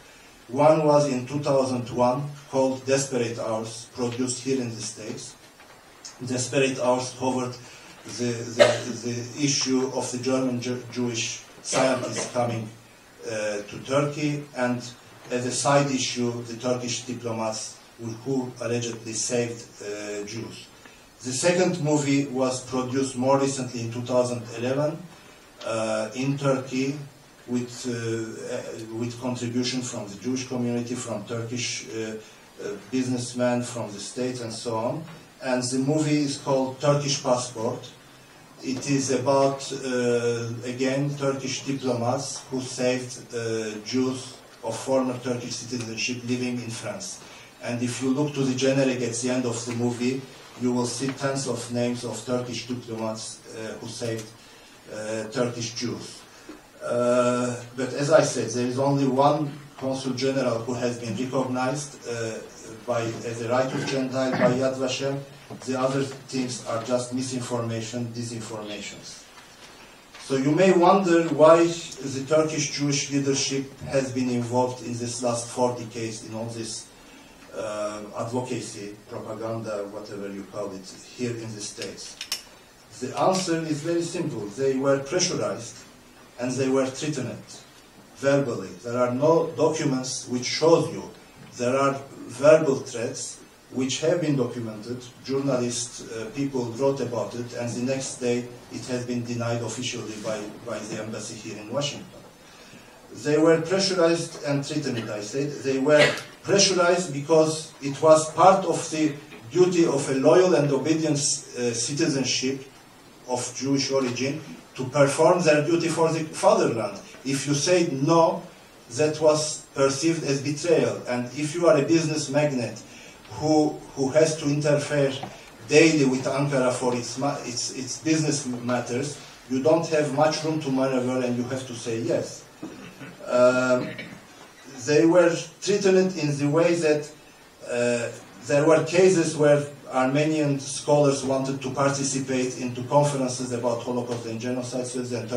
[SPEAKER 3] One was in 2001 called Desperate Hours, produced here in the States. Desperate Hours covered the issue of the German Jewish scientists coming to Turkey, and as a side issue, the Turkish diplomats who allegedly saved Jews. The second movie was produced more recently in 2011 in Turkey with contribution from the Jewish community, from Turkish businessmen, from the state, and so on. And the movie is called Turkish Passport. It is about, again, Turkish diplomats who saved Jews of former Turkish citizenship living in France. And if you look to the generic at the end of the movie, you will see tens of names of Turkish diplomats who saved Turkish Jews. But as I said, there is only one consul general who has been recognized as a righteous Gentile by Yad Vashem. The other things are just misinformation, disinformations. So you may wonder why the Turkish Jewish leadership has been involved in this last 4 decades in all this advocacy, propaganda, whatever you call it, here in the States. The answer is very simple. They were pressurized and they were threatened verbally. There are no documents which shows you. There are verbal threats which have been documented. Journalists, people wrote about it, and the next day it has been denied officially by the embassy here in Washington. They were pressurized and threatened, I said. They were pressurized because it was part of the duty of a loyal and obedient citizenship of Jewish origin to perform their duty for the fatherland. If you said no, that was perceived as betrayal. And if you are a business magnate who has to interfere daily with Ankara for its business matters, you don't have much room to maneuver and you have to say yes. They were threatened in the way that there were cases where Armenian scholars wanted to participate into conferences about Holocaust and genocide, so then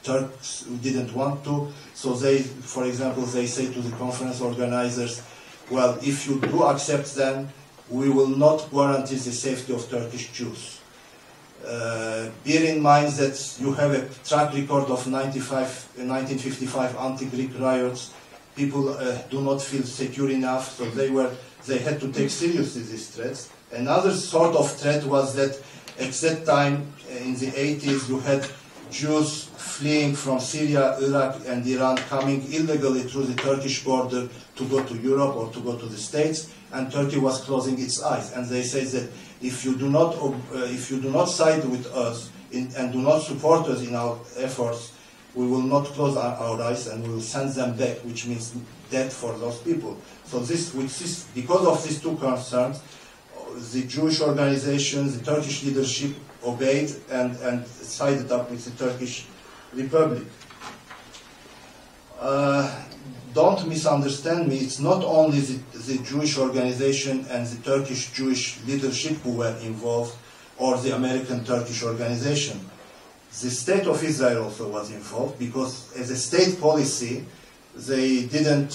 [SPEAKER 3] Turks didn't want to. So they, for example, they say to the conference organizers, well, if you do accept them, we will not guarantee the safety of Turkish Jews. Bear in mind that you have a track record of 1955 anti-Greek riots. People do not feel secure enough, so they had to take seriously these threats. Another sort of threat was that at that time, in the 80s, you had Jews fleeing from Syria, Iraq, and Iran, coming illegally through the Turkish border to go to Europe or to go to the States, and Turkey was closing its eyes. And they say that if you do not side with us and do not support us in our efforts, we will not close our eyes and we will send them back, which means death for those people. So because of these two concerns, the Jewish organizations, the Turkish leadership obeyed and sided up with the Turkish Republic. Don't misunderstand me, it's not only the Jewish organization and the Turkish Jewish leadership who were involved, or the American Turkish organization. The state of Israel also was involved, because as a state policy, they didn't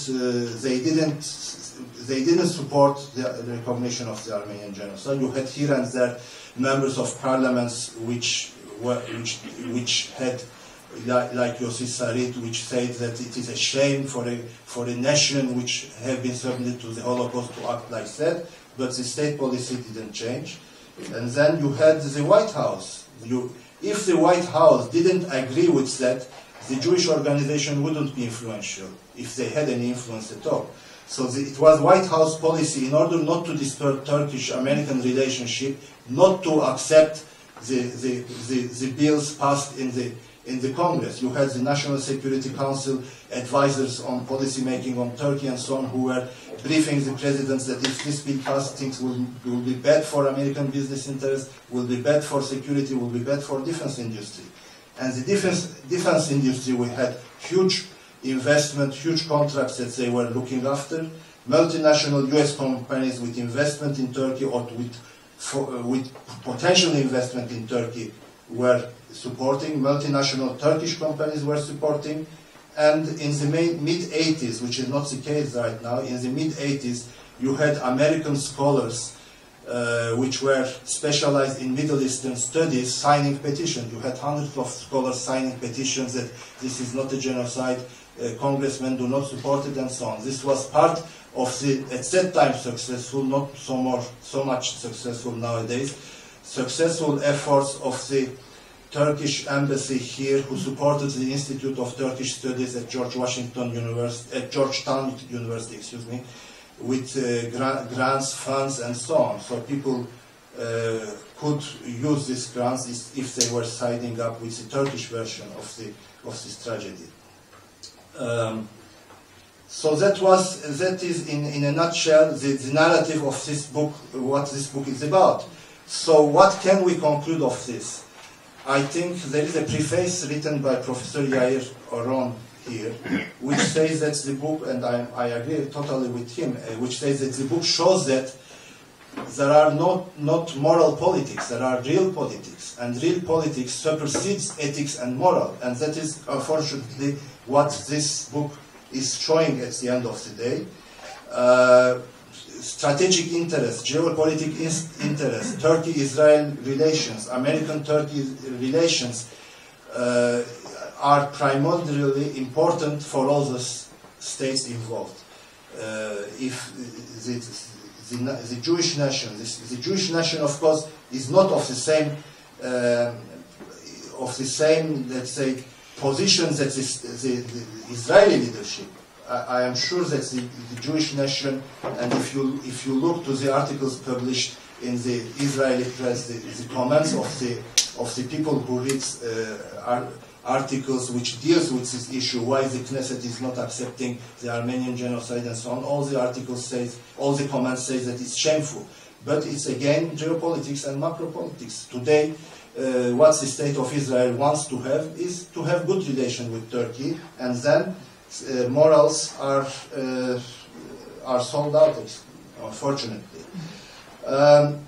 [SPEAKER 3] support the recognition of the Armenian genocide. You had here and there members of parliaments which had, like Yossi Sarit, which said that it is a shame for a nation which have been subject to the Holocaust to act like that, but the state policy didn't change. And then you had the White House. If the White House didn't agree with that, the Jewish organization wouldn't be influential, if they had any influence at all. So it was White House policy, in order not to disturb Turkish-American relationship, not to accept the bills passed in the Congress. You had the National Security Council advisors on policy making on Turkey and so on, who were briefing the presidents that if this bill passed, things will be bad for American business interests, will be bad for security, will be bad for defense industry. And the defense industry, we had huge investment, huge contracts that they were looking after. Multinational US companies with investment in Turkey or with potential investment in Turkey were supporting. Multinational Turkish companies were supporting. And in the mid-80s, which is not the case right now, in the mid-80s, you had American scholars which were specialized in Middle Eastern studies signing petitions. You had hundreds of scholars signing petitions that this is not a genocide, congressmen do not support it, and so on. This was part of the, at that time, successful, not so much successful nowadays, successful efforts of the Turkish embassy here, who supported the Institute of Turkish Studies at Georgetown University, excuse me, with grants, funds, and so on. So people could use these grants if they were siding up with the Turkish version of this tragedy. So that is in a nutshell the narrative of this book, what this book is about. So what can we conclude of this? I think there is a preface written by Professor Yair Oron here, which says that the book, and I agree totally with him, which says that the book shows that there are not moral politics, there are real politics, and real politics supersedes ethics and moral, and that is unfortunately what this book is showing at the end of the day. Strategic interest, geopolitical interest, Turkey-Israel relations, American-Turkey relations are primarily important for all the states involved. If the Jewish nation, the Jewish nation, of course, is not of the same, let's say, position that the Israeli leadership. I am sure that the Jewish nation, and if you look to the articles published in the Israeli press, the comments of the people who read articles which deals with this issue, why the Knesset is not accepting the Armenian genocide and so on, all the articles say, all the comments say that it's shameful. But it's again geopolitics and macropolitics. Today, what the state of Israel wants to have is to have good relation with Turkey, and then morals are sold out, unfortunately.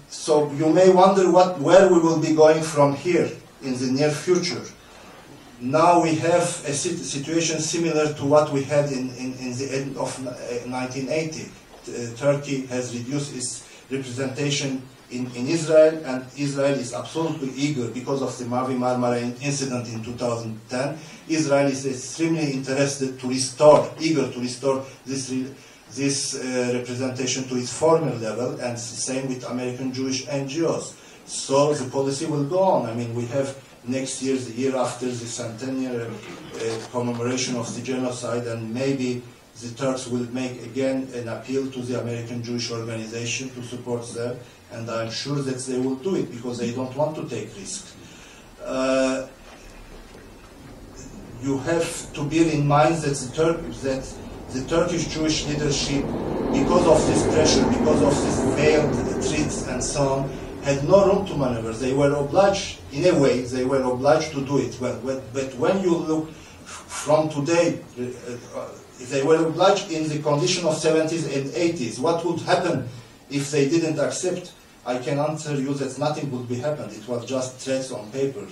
[SPEAKER 3] So you may wonder where we will be going from here in the near future. Now we have a situation similar to what we had in the end of 1980. Turkey has reduced its representation in Israel, and Israel is absolutely eager because of the Mavi Marmara incident in 2010. Israel is extremely interested to restore, eager to restore this representation to its former level, and the same with American Jewish NGOs. So the policy will go on. I mean, we have next year, the year after, the centennial commemoration of the genocide, and maybe the Turks will make again an appeal to the American Jewish organization to support them, and I'm sure that they will do it because they don't want to take risks. You have to bear in mind that the Turkish Jewish leadership, because of this pressure, because of this failed threats and so on, had no room to maneuver. They were obliged, in a way, they were obliged to do it. Well, but when you look from today, they were obliged in the condition of 70s and 80s. What would happen if they didn't accept? I can answer you that nothing would be happened. It was just threats on paper.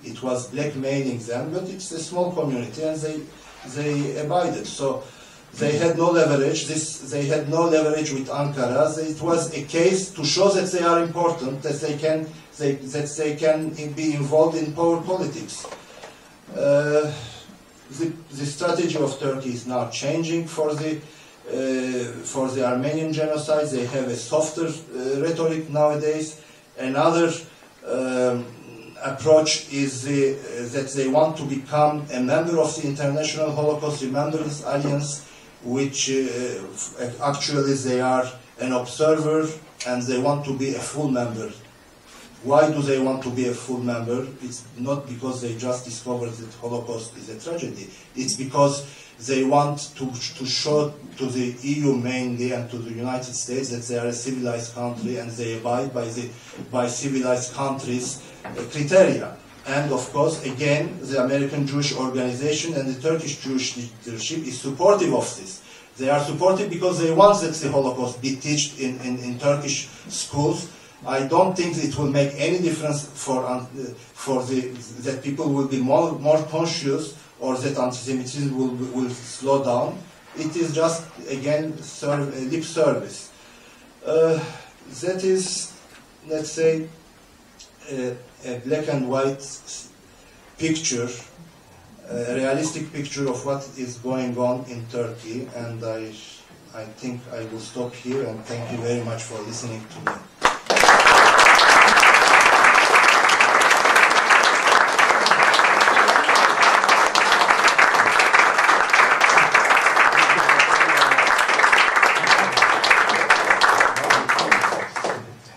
[SPEAKER 3] It was blackmailing them, but it's a small community, and they abided. So they had no leverage. They had no leverage with Ankara. It was a case to show that they are important, that they can be involved in power politics. The strategy of Turkey is now changing for the Armenian genocide. They have a softer rhetoric nowadays. Another approach is that they want to become a member of the International Holocaust Remembrance Alliance, which actually they are an observer, and they want to be a full member. Why do they want to be a full member? It's not because they just discovered that Holocaust is a tragedy. It's because they want to show to the EU mainly and to the United States that they are a civilized country, and they abide by civilized countries' criteria. And of course, again, the American Jewish organization and the Turkish Jewish leadership is supportive of this. They are supportive because they want that the Holocaust be taught in Turkish schools. I don't think it will make any difference that people will be more conscious, or that anti-Semitism will slow down. It is just, again, lip service. That is, let's say, a black and white picture, a realistic picture of what is going on in Turkey, and I think I will stop here, and thank you very much for listening to me.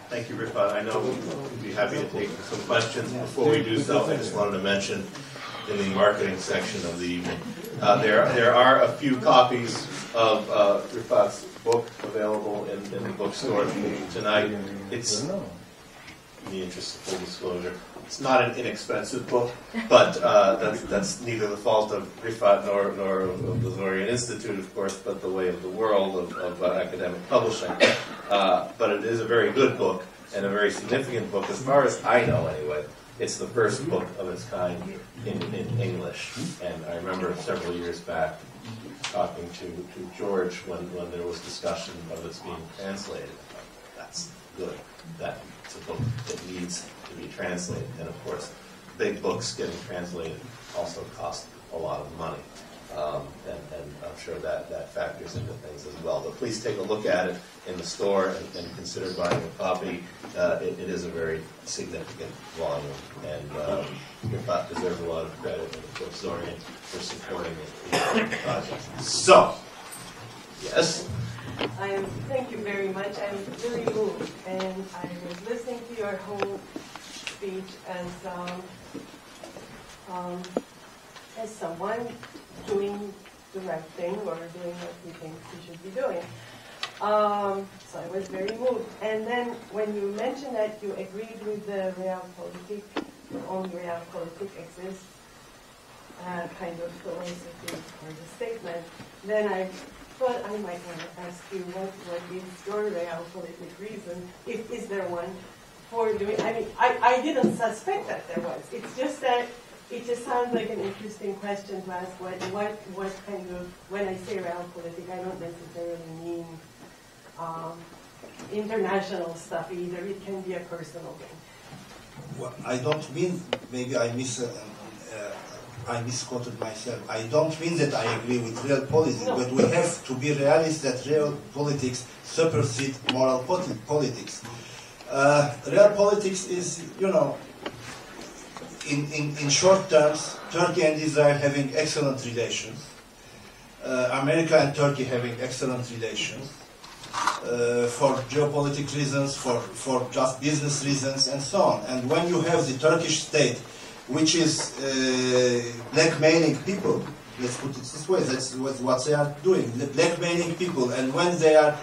[SPEAKER 1] Thank you, Rifat. I know we'd be happy to take some questions. Before we do so, I just wanted to mention in the marketing section of the evening, there are a few copies of Rifat's book available in the bookstore tonight. It's, in the interest of full disclosure, it's not an inexpensive book, but that's neither the fault of Rifat nor of the Zorian Institute, of course, but the way of the world of academic publishing. But it is a very good book and a very significant book, as far as I know anyway. It's the first book of its kind in English, and I remember several years back talking to George when there was discussion of its being translated. I thought, that's good. That's a book that needs to be translated, and of course, big books getting translated also cost a lot of money, and I'm sure that factors into things as well. But please take a look at it in the store and consider buying a copy. It is a very significant volume, and Rifat deserves a lot of credit, and of course Zorian for supporting the project. So, yes?
[SPEAKER 4] Thank you very much. I'm very moved, and I was listening to your whole speech as someone doing the right thing or doing what he thinks he should be doing. So I was very moved. And then when you mentioned that you agreed with the realpolitik, only realpolitik exists, kind of philosophy or the statement, then I thought I might want to ask you what is your realpolitik reason, if is there one, for doing. I mean, I didn't suspect that there was. It's just that it just sounds like an interesting question to ask. What kind of, when I say realpolitik, I don't necessarily mean international stuff either. It can be a personal thing.
[SPEAKER 3] Well, I don't mean, maybe I misquoted myself. I don't mean that I agree with real politics, no. But we have to be realistic that real politics supersede moral politics. Real politics is, in short terms, Turkey and Israel having excellent relations, America and Turkey having excellent relations, for geopolitical reasons, for just business reasons, and so on. And when you have the Turkish state, which is blackmailing people, let's put it this way, that's what they are doing, blackmailing people, and when they are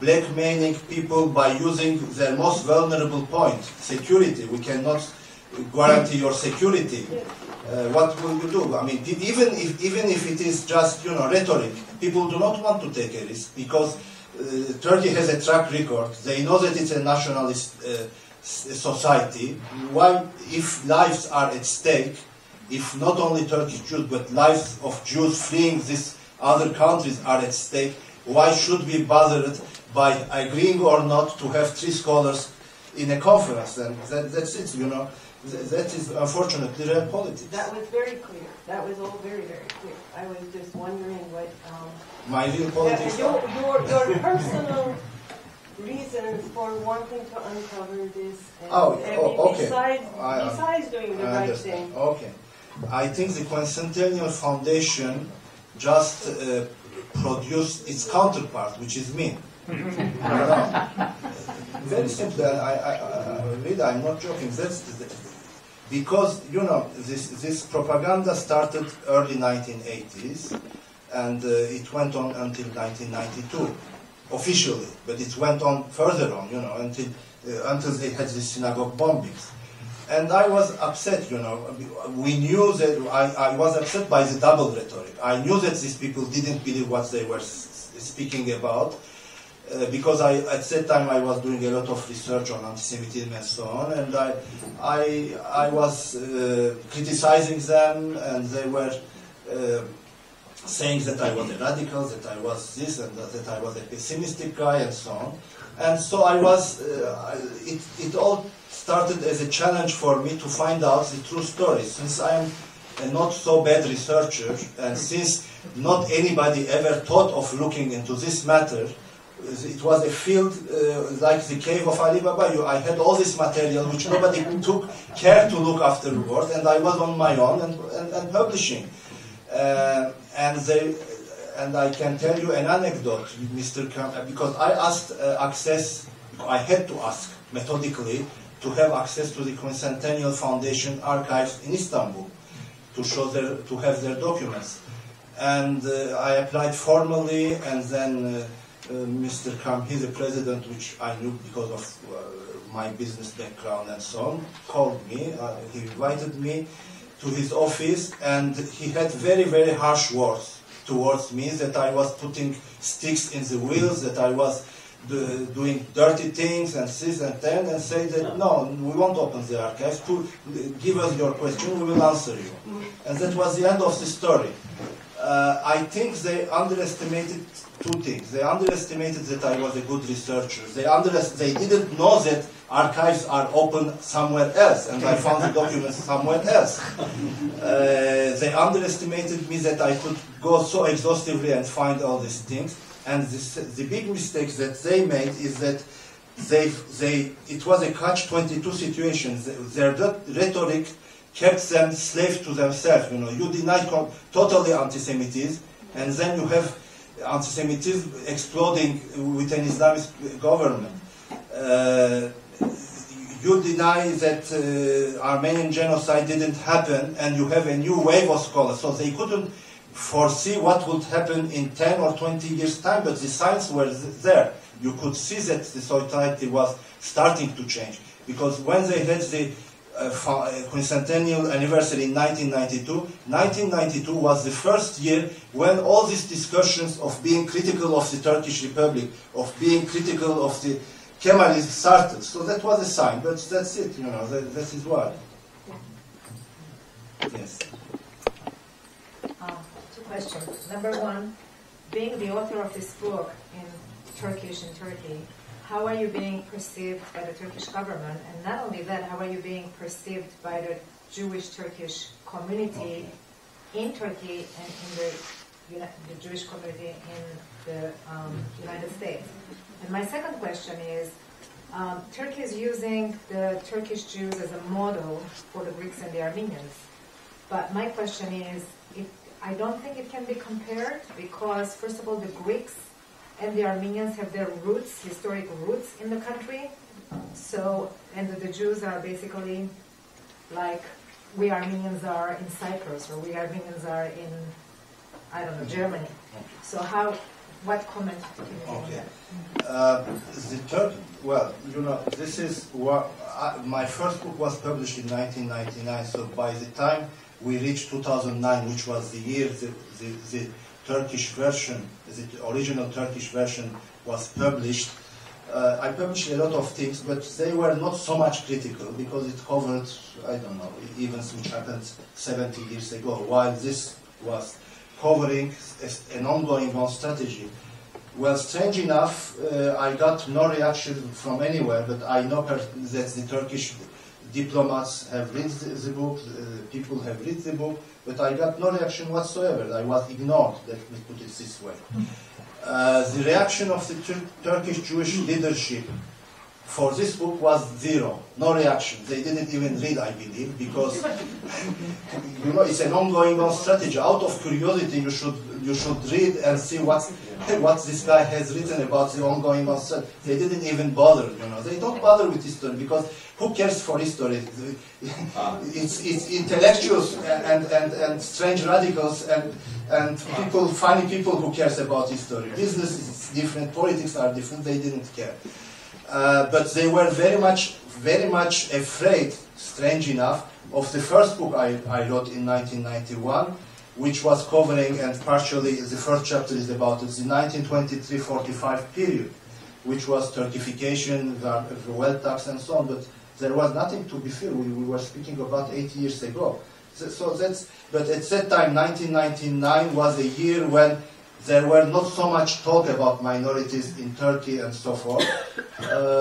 [SPEAKER 3] blackmailing people by using their most vulnerable point, security, we cannot guarantee your security. What will you do? I mean, even if it is just rhetoric, people do not want to take a risk because Turkey has a track record. They know that it's a nationalist society. Why, if lives are at stake, if not only Turkish Jews but lives of Jews fleeing these other countries are at stake, why should we bother by agreeing or not to have 3 scholars in a conference? And that's it, That is unfortunately real politics.
[SPEAKER 4] That was very clear. That was all very, very clear. I was just wondering what...
[SPEAKER 3] my real politics...
[SPEAKER 4] Your personal reasons for wanting to uncover this.
[SPEAKER 3] Okay.
[SPEAKER 4] Besides doing the right thing.
[SPEAKER 3] Okay. I think the Quincentennial Foundation just produced its counterpart, which is me. Very simple. I'm not joking. Because this propaganda started early 1980s, and it went on until 1992, officially. But it went on further on, until they had the synagogue bombings. And I was upset, We knew that I was upset by the double rhetoric. I knew that these people didn't believe what they were speaking about. Because at that time I was doing a lot of research on anti-Semitism and so on, and I was criticizing them, and they were saying that I was a radical, that I was this, and that I was a pessimistic guy, and so on. And so I was. It all started as a challenge for me to find out the true story. Since I am a not so bad researcher, and since not anybody ever thought of looking into this matter, it was a field like the cave of Ali Baba. I had all this material which nobody took care to look afterward, and I was on my own and publishing. And I can tell you an anecdote, Mr. Kram, because I asked access, I had to ask methodically to have access to the Quincentennial Foundation archives in Istanbul to have their documents. And I applied formally, and then Mr. Kramhi, the president, which I knew because of my business background and so on, called me. He invited me to his office, and he had very, very harsh words towards me, that I was putting sticks in the wheels, that I was doing dirty things and this and that, and say that no, we won't open the archives. To give us your question, we will answer you. And that was the end of the story. I think they underestimated two things. They underestimated that I was a good researcher. They didn't know that archives are open somewhere else, and I found the documents somewhere else. They underestimated me that I could go so exhaustively and find all these things. And the big mistake that they made is that it was a catch-22 situation. Their rhetoric kept them slave to themselves. You deny totally anti-Semitism, and then you have anti-Semitism exploding with an Islamist government. You deny that Armenian genocide didn't happen, and you have a new wave of scholars. So they couldn't foresee what would happen in 10 or 20 years' time, but the signs were there. You could see that the society was starting to change. Because when they had the quincentennial anniversary in 1992 was the first year when all these discussions of being critical of the Turkish Republic, of being critical of the Kemalism started. So that was a sign, but that's it, that is why. Yes.
[SPEAKER 5] Two questions. Number one, being the author of this book in Turkish in Turkey, how are you being perceived by the Turkish government? And not only that, how are you being perceived by the Jewish-Turkish community in Turkey and in the Jewish community in the United States? And my second question is, Turkey is using the Turkish Jews as a model for the Greeks and the Armenians. But my question is, I don't think it can be compared because, first of all, the Greeks and the Armenians have their roots, historic roots in the country. So, and the Jews are basically like we Armenians are in Cyprus, or we Armenians are in, I don't know, Germany. So what comment can you make on that?
[SPEAKER 3] Well, this is what my first book was published in 1999. So by the time we reached 2009, which was the year the Turkish version, the original Turkish version was published, I published a lot of things, but they were not so much critical because it covered, I don't know, events which happened 70 years ago, while this was covering an ongoing strategy. Well, strange enough, I got no reaction from anywhere, but I know that the Turkish diplomats have read the book, people have read the book, but I got no reaction whatsoever. I was ignored, let me put it this way. The reaction of the Turkish Jewish leadership for this book was zero, no reaction. They didn't even read, I believe, because it's an ongoing strategy. Out of curiosity, you should read and see what this guy has written about the ongoing strategy. They didn't even bother. They don't bother with history because who cares for history? It's intellectuals and strange radicals and funny people who cares about history. Business is different, politics are different. They didn't care. But they were very much afraid, strange enough, of the first book I wrote in 1991, which was covering, and partially the first chapter is about it, the 1923-45 period, which was Turkification, the wealth tax and so on, but there was nothing to be feared. We were speaking about 8 years ago. But at that time, 1999 was a year when there were not so much talk about minorities in Turkey and so forth,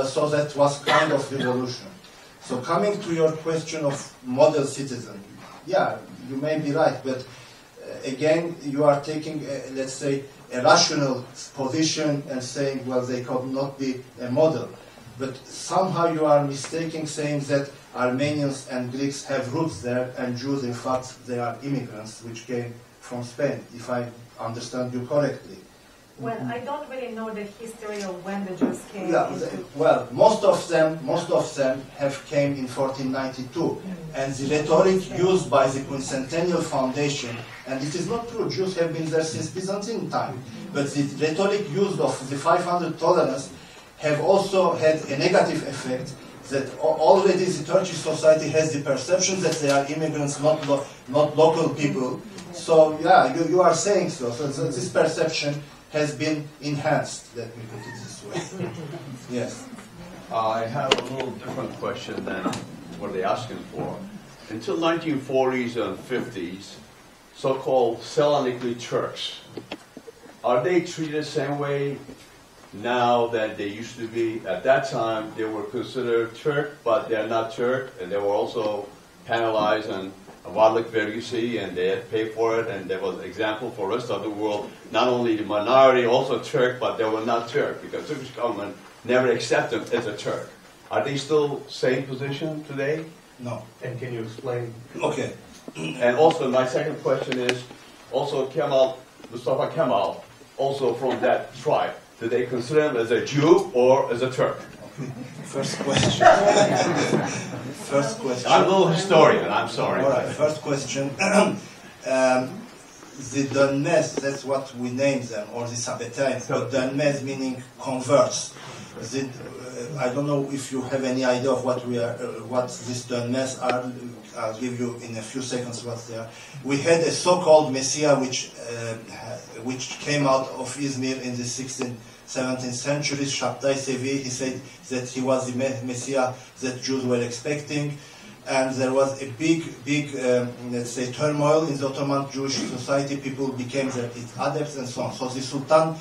[SPEAKER 3] so that was kind of revolution. So coming to your question of model citizen, yeah, you may be right, but again, you are taking, let's say, a rational position and saying, well, they could not be a model. But somehow you are mistaking saying that Armenians and Greeks have roots there, and Jews, in fact, they are immigrants which came from Spain, if I understand you correctly.
[SPEAKER 5] Well, I don't really know the history of when the Jews came.
[SPEAKER 3] Yeah, well, most of them have came in 1492, and the rhetoric used by the Quincentennial Foundation, and it is not true, Jews have been there since Byzantine time, but the rhetoric used of the 500 tolerance have also had a negative effect, that already the Turkish society has the perception that they are immigrants, not local people. So yeah, you are saying so. So this perception has been enhanced, let me put it this way. Yes.
[SPEAKER 6] I have a little different question than what they're asking for. Until 1940s and 50s, so-called Selanikli Turks, are they treated the same way now that they used to be? At that time, they were considered Turk, but they're not Turk, and they were also penalized and varlık vergisi, and they had to pay for it, and there was an example for the rest of the world, not only the minority, also Turk, but they were not Turk, because Turkish government never accepted them as a Turk. Are they still same position today?
[SPEAKER 3] No.
[SPEAKER 1] And can you explain?
[SPEAKER 3] Okay.
[SPEAKER 6] And also, my second question is, also Mustafa Kemal, also from that tribe, do they consider him as a Jew or as a Turk?
[SPEAKER 3] First question. First question.
[SPEAKER 6] I'm a little historian, I'm sorry.
[SPEAKER 3] All right, first question. The Dönmez, that's what we name them, or the Sabbateans, but Dönmez meaning converts. I don't know if you have any idea of what these Dönmez are. I'll give you in a few seconds what they are. We had a so-called Messiah which came out of Izmir in the 16th, 17th century, Shabtai Sevi. He said that he was the Messiah that Jews were expecting. And there was a big, let's say, turmoil in the Ottoman Jewish society. People became its adepts and so on. So the Sultan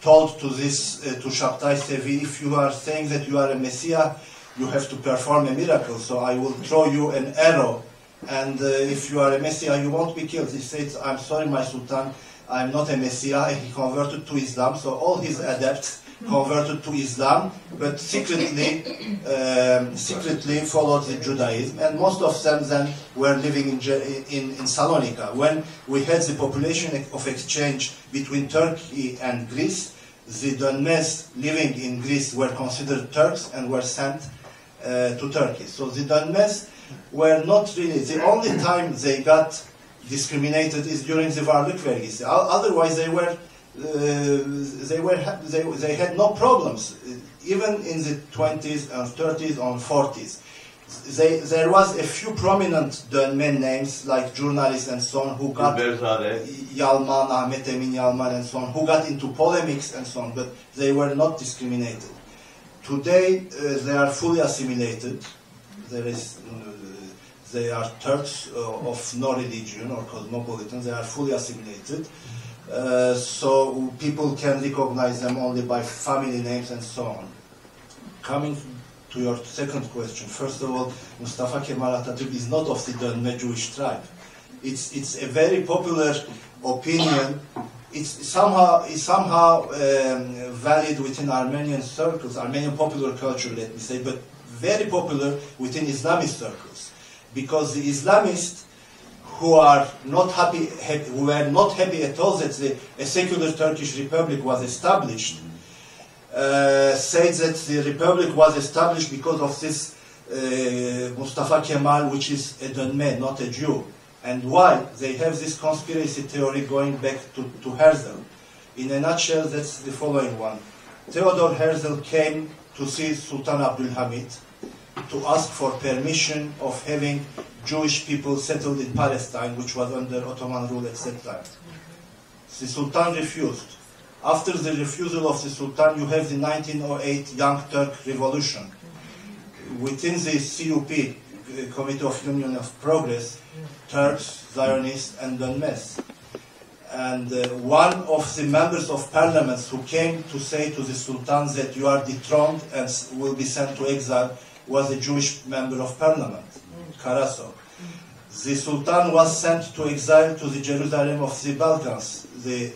[SPEAKER 3] told to Shabtai Sevi, if you are saying that you are a Messiah, you have to perform a miracle. So I will throw you an arrow. And if you are a Messiah, you won't be killed. He said, I'm sorry, my Sultan, I'm not a Messiah. He converted to Islam. So all his adepts converted to Islam, but secretly followed the Judaism, and most of them then were living in Salonika. When we had the population of exchange between Turkey and Greece, the Dönmez living in Greece were considered Turks and were sent to Turkey. So the Dönmez were not really, the only time they got discriminated is during the varlık vergisi. Otherwise they had no problems, even in the 20s and 30s and 40s. There was a few prominent Dönmen names, like journalists and so on, who got Yalman, Ahmet Emin Yalman and so on, who got into polemics and so on, but they were not discriminated. Today, they are fully assimilated. They are Turks of no religion or cosmopolitan. They are fully assimilated. So people can recognize them only by family names and so on. Coming to your second question, first of all, Mustafa Kemal Atatürk is not of the Dönme Jewish tribe. It's a very popular opinion. It's somehow valid within Armenian circles, Armenian popular culture, let me say, but very popular within Islamist circles, because the Islamists who are not happy, who were not happy at all that a secular Turkish republic was established, said that the republic was established because of this Mustafa Kemal, which is a Dönme, not a Jew. And why? They have this conspiracy theory going back to Herzl. In a nutshell, that's the following one. Theodor Herzl came to see Sultan Abdülhamid to ask for permission of having Jewish people settled in Palestine, which was under Ottoman rule at that time. The Sultan refused. After the refusal of the Sultan, you have the 1908 Young Turk Revolution. Within the CUP, Committee of Union of Progress, Turks, Zionists, and Dönmez. And one of the members of parliament who came to say to the Sultan that you are dethroned and will be sent to exile was a Jewish member of parliament, Karasov. the Sultan was sent to exile to the Jerusalem of the Balkans, the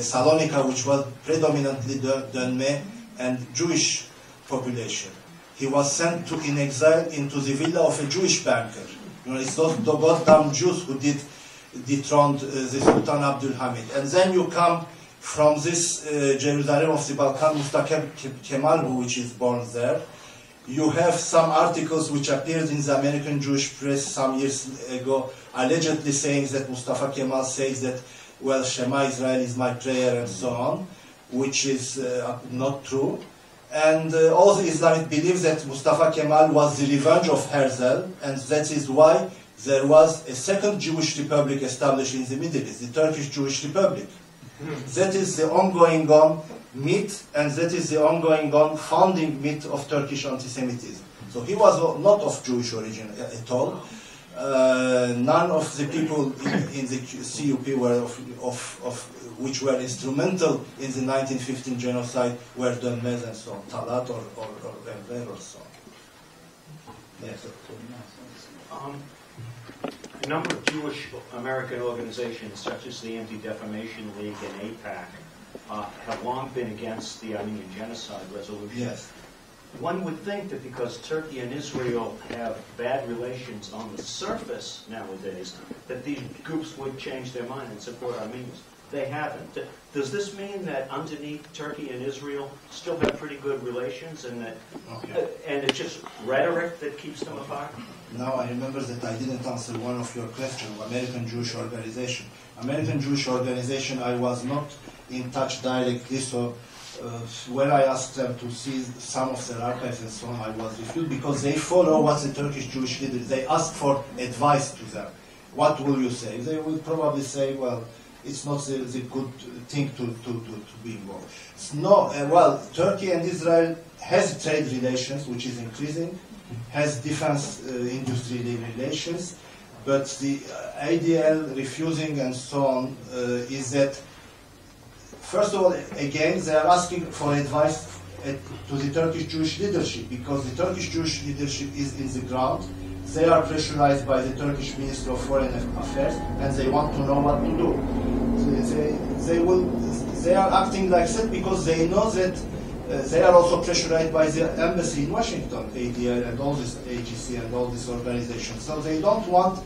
[SPEAKER 3] Salonika, which was predominantly Dönme and Jewish population. He was sent in exile into the villa of a Jewish banker. You know, it's those goddamn Jews who dethroned the Sultan Abdul Hamid. And then you come from this Jerusalem of the Balkan, Mustafa Kemal, which is born there. You have some articles which appeared in the American Jewish press some years ago, allegedly saying that Mustafa Kemal says that, well, Shema Israel is my prayer and so on, which is not true. And all the Islamic believe that Mustafa Kemal was the revenge of Herzl, and that is why there was a second Jewish republic established in the Middle East, the Turkish Jewish Republic. That is the ongoing myth, and that is the ongoing founding myth of Turkish anti-Semitism. So he was not of Jewish origin at all. None of the people in the CUP were which were instrumental in the 1915 genocide were Dönmez and so on, Talat or Enver or so on. Yes.
[SPEAKER 7] A number of Jewish American organizations, such as the Anti-Defamation League and AIPAC, have long been against the Armenian Genocide resolution.
[SPEAKER 3] Yes.
[SPEAKER 7] One would think that because Turkey and Israel have bad relations on the surface nowadays, that these groups would change their mind and support Armenians. They haven't. Does this mean that underneath Turkey and Israel still have pretty good relations, and that and it's just rhetoric that keeps them apart?
[SPEAKER 3] Now I remember that I didn't answer one of your questions, American Jewish Organization. American Jewish Organization, I was not in touch directly, so when I asked them to see some of their archives and so on, I was refused because they follow what the Turkish Jewish leaders, they ask for advice to them. What will you say? They will probably say, well, it's not the good thing to be involved. Well, Turkey and Israel has trade relations, which is increasing, has defense industry relations, but the ADL refusing and so on is that, first of all, again, they are asking for advice to the Turkish Jewish leadership, because the Turkish Jewish leadership is in the ground. They are pressurized by the Turkish Ministry of Foreign Affairs, and they want to know what to do. They are acting like that because they know that they are also pressurized by the embassy in Washington, ADL and all this AGC and all these organizations. So they don't want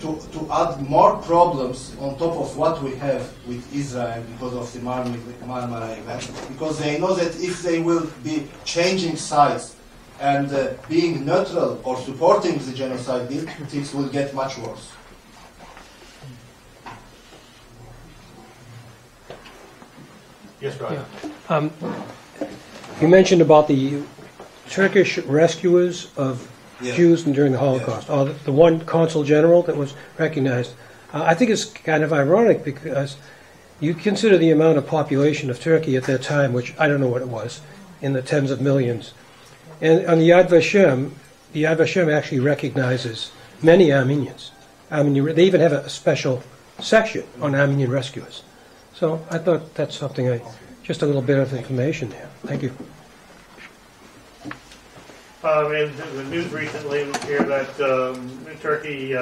[SPEAKER 3] to add more problems on top of what we have with Israel because of the Marmara event, because they know that if they will be changing sides and being neutral or supporting the genocide bill, things will get much worse.
[SPEAKER 7] Yes, Roger.
[SPEAKER 8] Yeah. You mentioned about the Turkish rescuers of Jews during the Holocaust. Yes. The one consul general that was recognized. I think it's kind of ironic because you consider the amount of population of Turkey at that time, which I don't know what it was, in the tens of millions. And on the Yad Vashem actually recognizes many Armenians. They even have a special section on Armenian rescuers. So I thought that's something, just a little bit of information there. Thank you.
[SPEAKER 9] In the news recently, we hear that Turkey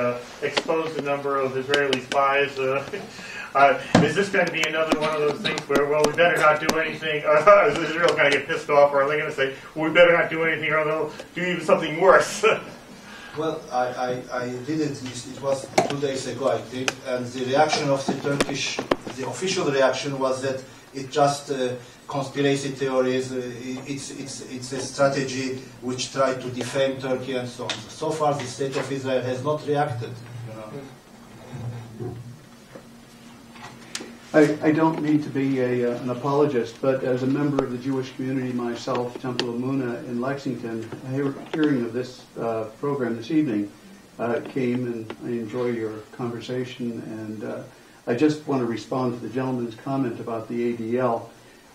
[SPEAKER 9] exposed a number of Israeli spies. Is this going to be another one of those things where, well, we better not do anything? Is Israel going to get pissed off, or are they going to say, well, we better not do anything, or they'll do even something worse?
[SPEAKER 3] Well, I did it. It was 2 days ago, I think, and the reaction of the official reaction was that it just conspiracy theories. It's a strategy which tried to defame Turkey and so on. So far, the state of Israel has not reacted.
[SPEAKER 10] I don't mean to be an apologist, but as a member of the Jewish community myself, Temple of Muna in Lexington, hearing of this program this evening came, and I enjoy your conversation, and I just want to respond to the gentleman's comment about the ADL.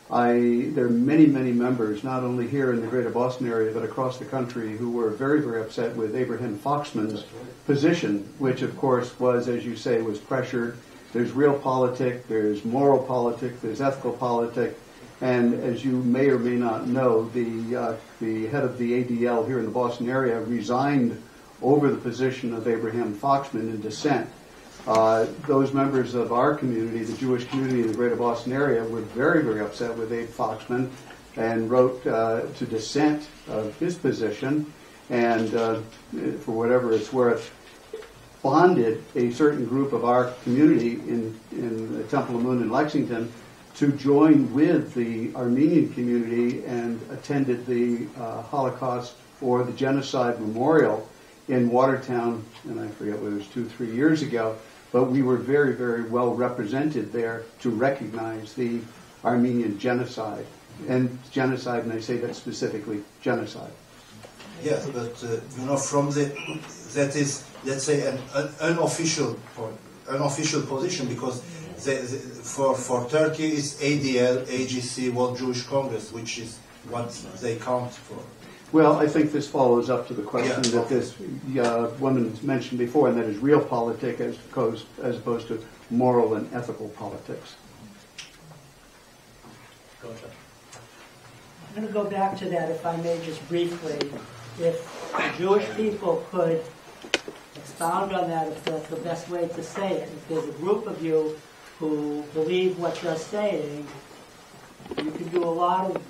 [SPEAKER 10] There are many, many members, not only here in the greater Boston area, but across the country, who were very, very upset with Abraham Foxman's position, which, of course, was, as you say, was pressured. There's real politics, there's moral politics, there's ethical politics, and as you may or may not know, the head of the ADL here in the Boston area resigned over the position of Abraham Foxman in dissent. Those members of our community, the Jewish community in the greater Boston area, were very, very upset with Abe Foxman and wrote to dissent of his position, and for whatever it's worth, bonded a certain group of our community in the Temple of Moon in Lexington to join with the Armenian community and attended the Holocaust or the Genocide Memorial in Watertown, and I forget whether it was 2-3 years ago, but we were very, very well represented there to recognize the Armenian genocide. And genocide, and I say that specifically, genocide.
[SPEAKER 3] Yes, but from that is, let's say, an unofficial position, because for Turkey it's ADL, AGC, World Jewish Congress, which is what they count for.
[SPEAKER 10] Well, I think this follows up to the question that this woman mentioned before, and that is real politics as opposed to moral and ethical politics.
[SPEAKER 2] Go ahead.
[SPEAKER 11] I'm going to go back to that, if I may, just briefly. If the Jewish people could expound on that, if that's the best way to say it. If there's a group of you who believe what you're saying, you can do a lot of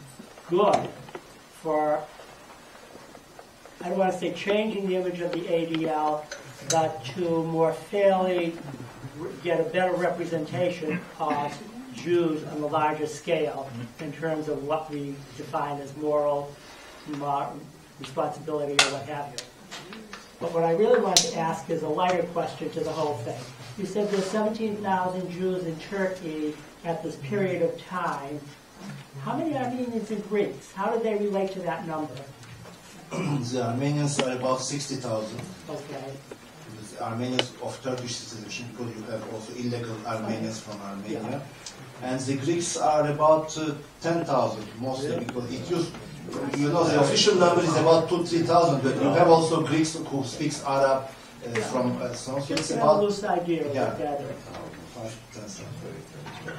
[SPEAKER 11] good for, I don't want to say changing the image of the ADL, but to more fairly get a better representation of Jews on the larger scale in terms of what we define as moral responsibility or what have you. But what I really want to ask is a lighter question to the whole thing. You said there's 17,000 Jews in Turkey at this period of time. How many Armenians and Greeks? How do they relate to that number?
[SPEAKER 3] The Armenians are about 60,000.
[SPEAKER 11] Okay.
[SPEAKER 3] The Armenians of Turkish citizenship, because you have also illegal Armenians from Armenia. Yeah. And the Greeks are about 10,000, mostly, because it used, the official number is about 2,000-3,000, but you have also Greeks who speak Arab from some.
[SPEAKER 11] Just to have a loose idea of
[SPEAKER 3] yeah.
[SPEAKER 11] what that is.
[SPEAKER 3] 5-10.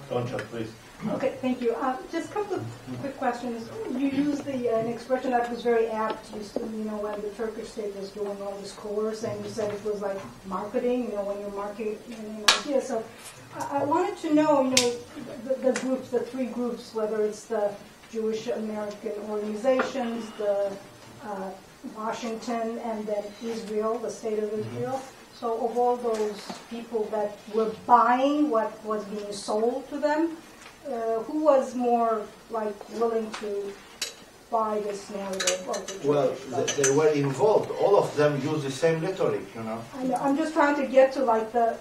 [SPEAKER 1] Don't Chuck, please.
[SPEAKER 12] Okay, thank you. Just a couple of quick questions. You used an expression that was very apt. When the Turkish state was doing all this coerce, and you said it was like marketing. When you're marketing an idea. So I wanted to know, the groups, the three groups, whether it's the Jewish American organizations, the Washington, and then Israel, the state of Israel. So of all those people that were buying what was being sold to them, who was more willing to buy this narrative of the
[SPEAKER 3] Well, they were involved. All of them use the same rhetoric,
[SPEAKER 12] I know. I'm just trying to get to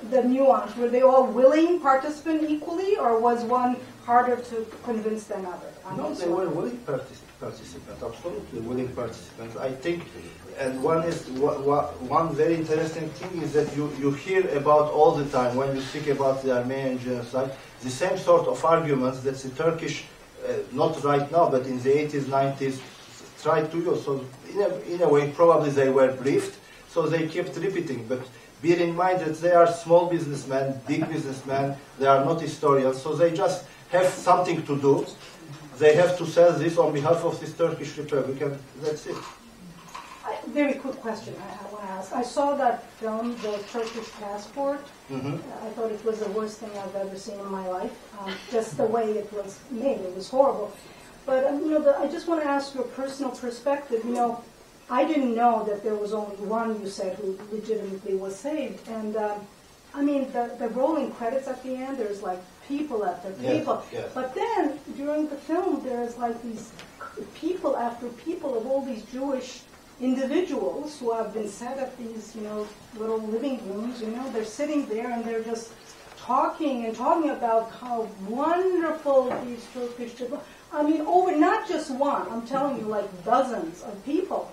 [SPEAKER 12] the nuance. Were they all willing participants equally, or was one harder to convince than other?
[SPEAKER 3] No, they were willing participants, absolutely willing participants. I think, and one very interesting thing is that you hear about all the time when you speak about the Armenian genocide, the same sort of arguments that the Turkish, not right now, but in the 80s, 90s, tried to use. So in a way, probably they were briefed, so they kept repeating. But bear in mind that they are small businessmen, big businessmen, they are not historians, so they just have something to do. They have to sell this on behalf of this Turkish Republic, and that's it.
[SPEAKER 12] Very quick question I want to ask. I saw that film, The Turkish Passport.
[SPEAKER 3] Mm-hmm.
[SPEAKER 12] I thought it was the worst thing I've ever seen in my life. Just the way it was made, it was horrible. But I just want to ask your personal perspective. I didn't know that there was only one, you said, who legitimately was saved. And the rolling credits at the end, there's people after people.
[SPEAKER 3] Yes.
[SPEAKER 12] But then during the film, there's these people after people of all these Jewish individuals who have been set up these, little living rooms. They're sitting there and they're just talking about how wonderful these Turkish people. Over not just one. I'm telling you, dozens of people.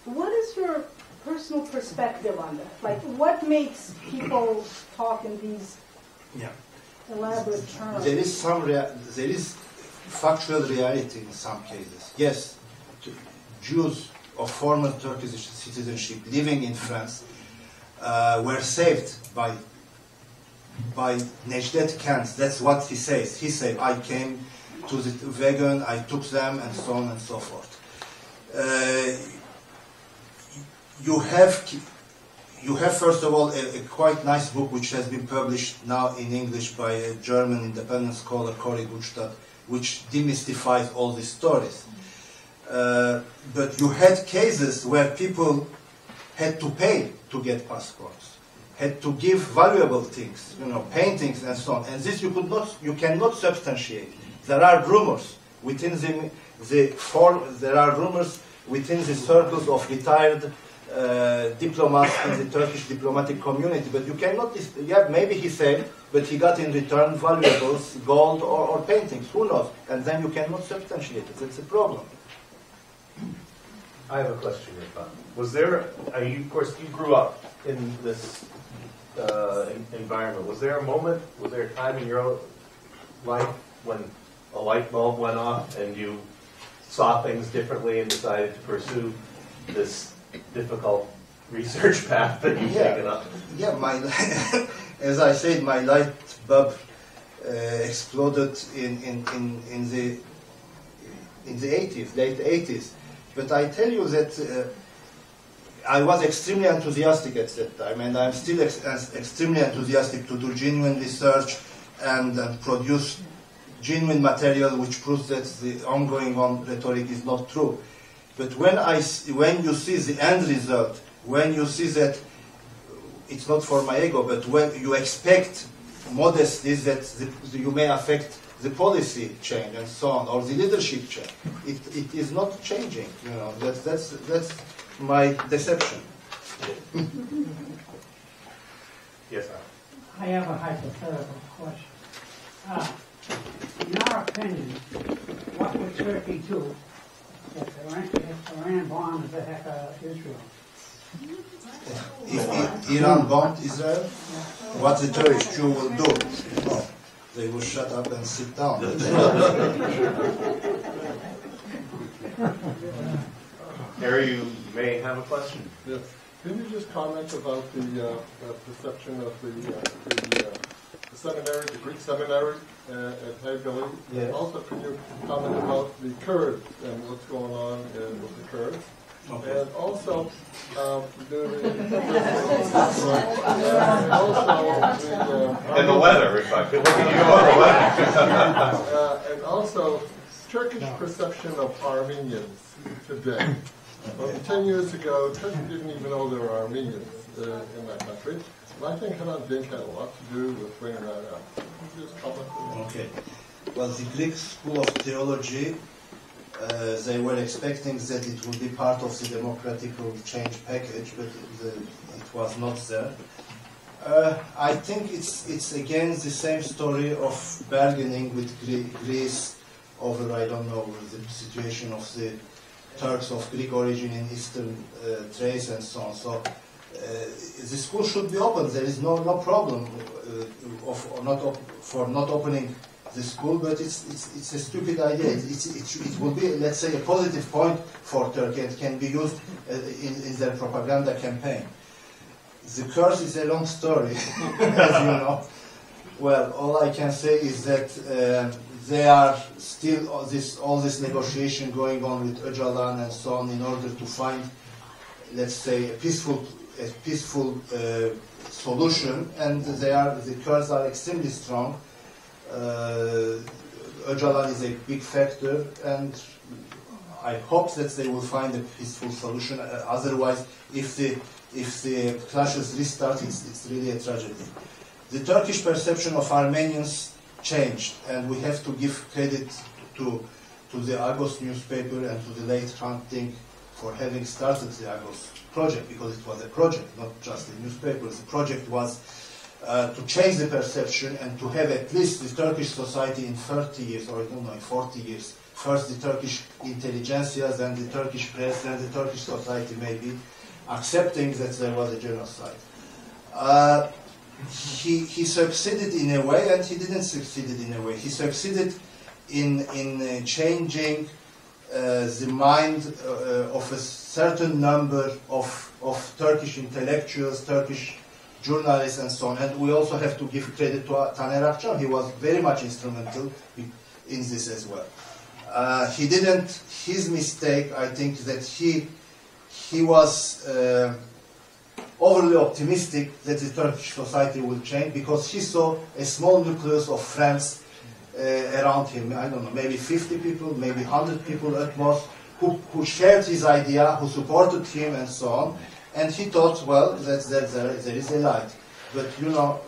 [SPEAKER 12] What is your personal perspective on that? What makes people talk in these elaborate terms?
[SPEAKER 3] There is factual reality in some cases. Yes, Jews of former Turkish citizenship living in France were saved by Necdet Kent. That's what he says. He said, I came to the wagon, I took them, and so on and so forth. you have first of all a quite nice book which has been published now in English by a German independent scholar, Cory Gutstadt, which demystifies all these stories. But you had cases where people had to pay to get passports, had to give valuable things, paintings and so on. And this you cannot substantiate. There are rumors within there are rumors within the circles of retired diplomats in the Turkish diplomatic community, but you cannot. Yeah, maybe he said, but he got in return valuables, gold or paintings. Who knows? And then you cannot substantiate it. That's a problem.
[SPEAKER 13] I have a question, Irfan. Was there? Of course, you grew up in this environment. Was there a moment? Was there a time in your life when a light bulb went off and you saw things differently and decided to pursue this difficult research path that you've taken up?
[SPEAKER 3] Yeah, as I said, my light bulb exploded in the 80s, late 80s. But I tell you that I was extremely enthusiastic at that time, and I'm still extremely enthusiastic to do genuine research and produce genuine material which proves that the ongoing rhetoric is not true. But when you see the end result, when you see that it's not for my ego, but when you expect modestly that you may affect the policy change and so on, or the leadership change, it is not changing. That's my deception.
[SPEAKER 13] Yes, sir.
[SPEAKER 14] I have a hypothetical question. In our opinion, what would Turkey do if Iran bombed the heck out of Israel?
[SPEAKER 3] If Iran bombed Israel, what the Turkish Jew will do? Oh, they will shut up and sit down.
[SPEAKER 13] Harry, you may have a question.
[SPEAKER 15] Yes. Can you just comment about the perception of the seminary, the Greek seminary at Hagali?
[SPEAKER 3] Yeah.
[SPEAKER 15] And also, can you comment about the Kurds and what's going on with the Kurds?
[SPEAKER 3] Okay.
[SPEAKER 15] And also,
[SPEAKER 13] And the weather, if I could look at you on the weather.
[SPEAKER 15] and also, Turkish perception of Armenians today. Well, 10 years ago, Turkey didn't even know there were Armenians in that country. And I think Hrant Dink had a lot to do with bringing that up. Can you just comment on that?
[SPEAKER 3] Okay. Well, the Greek School of Theology, they were expecting that it would be part of the democratic change package, but it was not there. I think it's again the same story of bargaining with Greece over, I don't know, the situation of the Turks of Greek origin in Eastern Thrace and so on. So the school should be open. There is no problem for not opening the school, but it's a stupid idea. It will be, let's say, a positive point for Turkey and can be used in their propaganda campaign. The curse is a long story, as you know. Well, all I can say is that there are still all this negotiation going on with Öcalan and so on in order to find, let's say, a peaceful solution, and the Kurds are extremely strong. Öcalan is a big factor, and I hope that they will find a peaceful solution. Otherwise, if the clashes restart, it's really a tragedy. The Turkish perception of Armenians changed, and we have to give credit to the Agos newspaper and to the late Hrant Dink for having started the Agos project, because it was a project, not just a newspaper. The project was to change the perception and to have at least the Turkish society in 30 years, or I don't know, in 40 years, first the Turkish intelligentsia, then the Turkish press, then the Turkish society maybe, accepting that there was a genocide. He succeeded in a way, and he didn't succeed in a way. He succeeded in changing the mind of a certain number of Turkish intellectuals, Turkish journalists, and so on. And we also have to give credit to Taner Akçam. He was very much instrumental in this as well. His mistake, I think, that he he was overly optimistic that the Turkish society will change because he saw a small nucleus of friends around him. I don't know, maybe 50 people, maybe 100 people at most, who shared his idea, who supported him, and so on. And he thought, well, there is a light. But you know,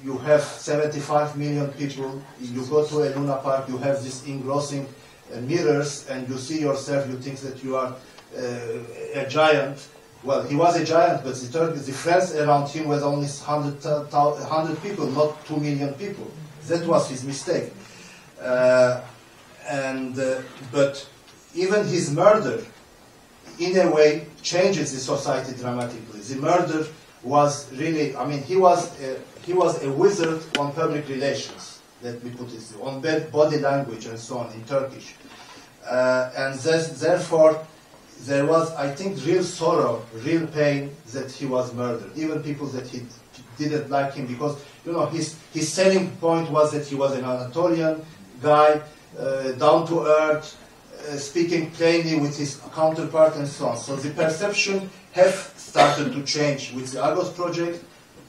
[SPEAKER 3] you have 75 million people. You go to a Luna Park, you have this engrossing mirrors, and you see yourself. You think that you are a giant. Well, he was a giant, but the friends around him was only 100 people, not 2 million people. That was his mistake. But even his murder, in a way, changes the society dramatically. The murder was really, I mean, he was a wizard on public relations, let me put it, on body language and so on in Turkish. And therefore, there was, I think, real sorrow, real pain that he was murdered. Even people that he didn't like him, because, you know, his selling point was that he was an Anatolian guy, down to earth, speaking plainly with his counterpart and so on. So the perception have started to change with the Agos project,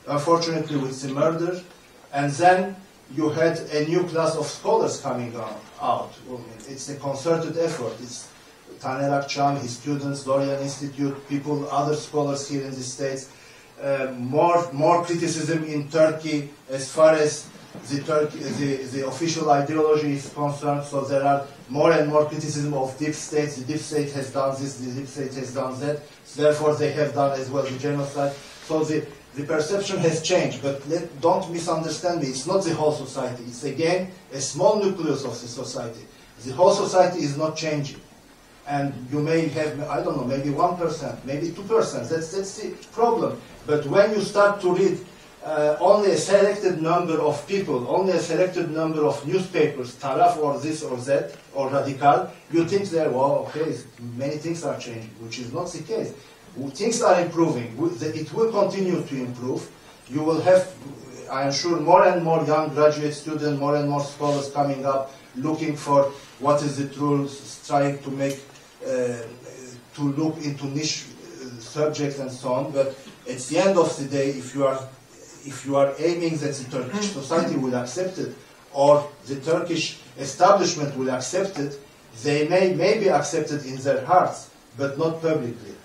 [SPEAKER 3] unfortunately with the murder, and then you had a new class of scholars coming out. It's a concerted effort. It's Taner Akçam, his students, Dorian Institute, people, other scholars here in the States. More criticism in Turkey as far as the official ideology is concerned. So there are more and more criticism of deep states. The deep state has done this, the deep state has done that. So therefore, they have done as well the genocide. So the perception has changed. But don't misunderstand me. It's not the whole society. It's again a small nucleus of the society. The whole society is not changing. And you may have, I don't know, maybe 1%, maybe 2%. That's the problem. But when you start to read only a selected number of people, only a selected number of newspapers, Taraf or this or that, or Radikal, you think that, well, okay, many things are changing, which is not the case. Things are improving. It will continue to improve. You will have, I am sure, more and more young graduate students, more and more scholars coming up, looking for what is the truth, trying to make, to look into niche subjects and so on. But at the end of the day, if you are aiming that the Turkish society will accept it, or the Turkish establishment will accept it, they may be accepted in their hearts, but not publicly.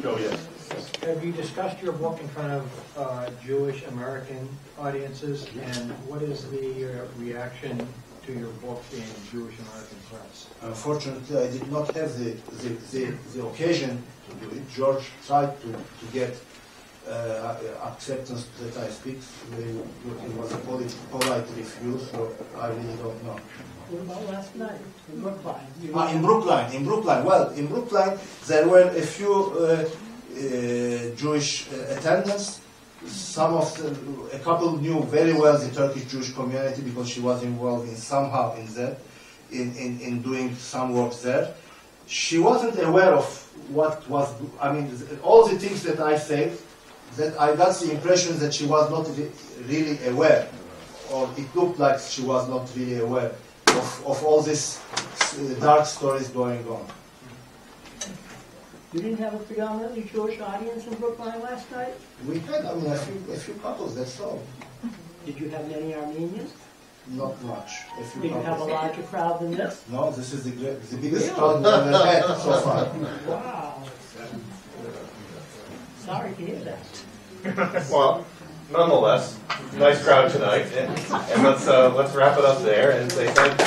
[SPEAKER 13] Joe, yes.
[SPEAKER 16] Have you discussed your book in front of Jewish American audiences, and what is the reaction to your book in Jewish American press?
[SPEAKER 3] Unfortunately, I did not have the occasion to do it. George tried to get acceptance that I speak. It was a polite refuse, so I really don't know.
[SPEAKER 11] What about last night in Brookline?
[SPEAKER 3] In Brookline. Well, in Brookline, there were a few Jewish attendants. A couple knew very well the Turkish Jewish community because she was involved somehow in that, in doing some work there. She wasn't aware of what was, I mean, all the things that I said, that I got the impression that she was not really aware, or it looked like she was not really aware of all these dark stories going on.
[SPEAKER 11] You didn't have a predominantly Jewish audience in Brookline last night?
[SPEAKER 3] We had, I mean, a few couples, that's all.
[SPEAKER 11] Did you have many Armenians?
[SPEAKER 3] Not much.
[SPEAKER 11] Did you have a larger crowd than this?
[SPEAKER 3] No, this is the biggest crowd we've ever had so far.
[SPEAKER 11] Wow. Sorry to hear that.
[SPEAKER 13] Well, nonetheless, nice crowd tonight, and let's wrap it up there and say thank you.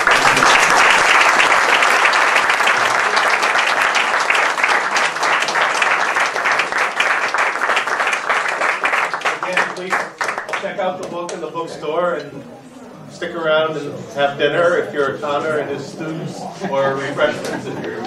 [SPEAKER 13] Check out the book in the bookstore and stick around and have dinner if you're a Taner and his students, or refreshments if you're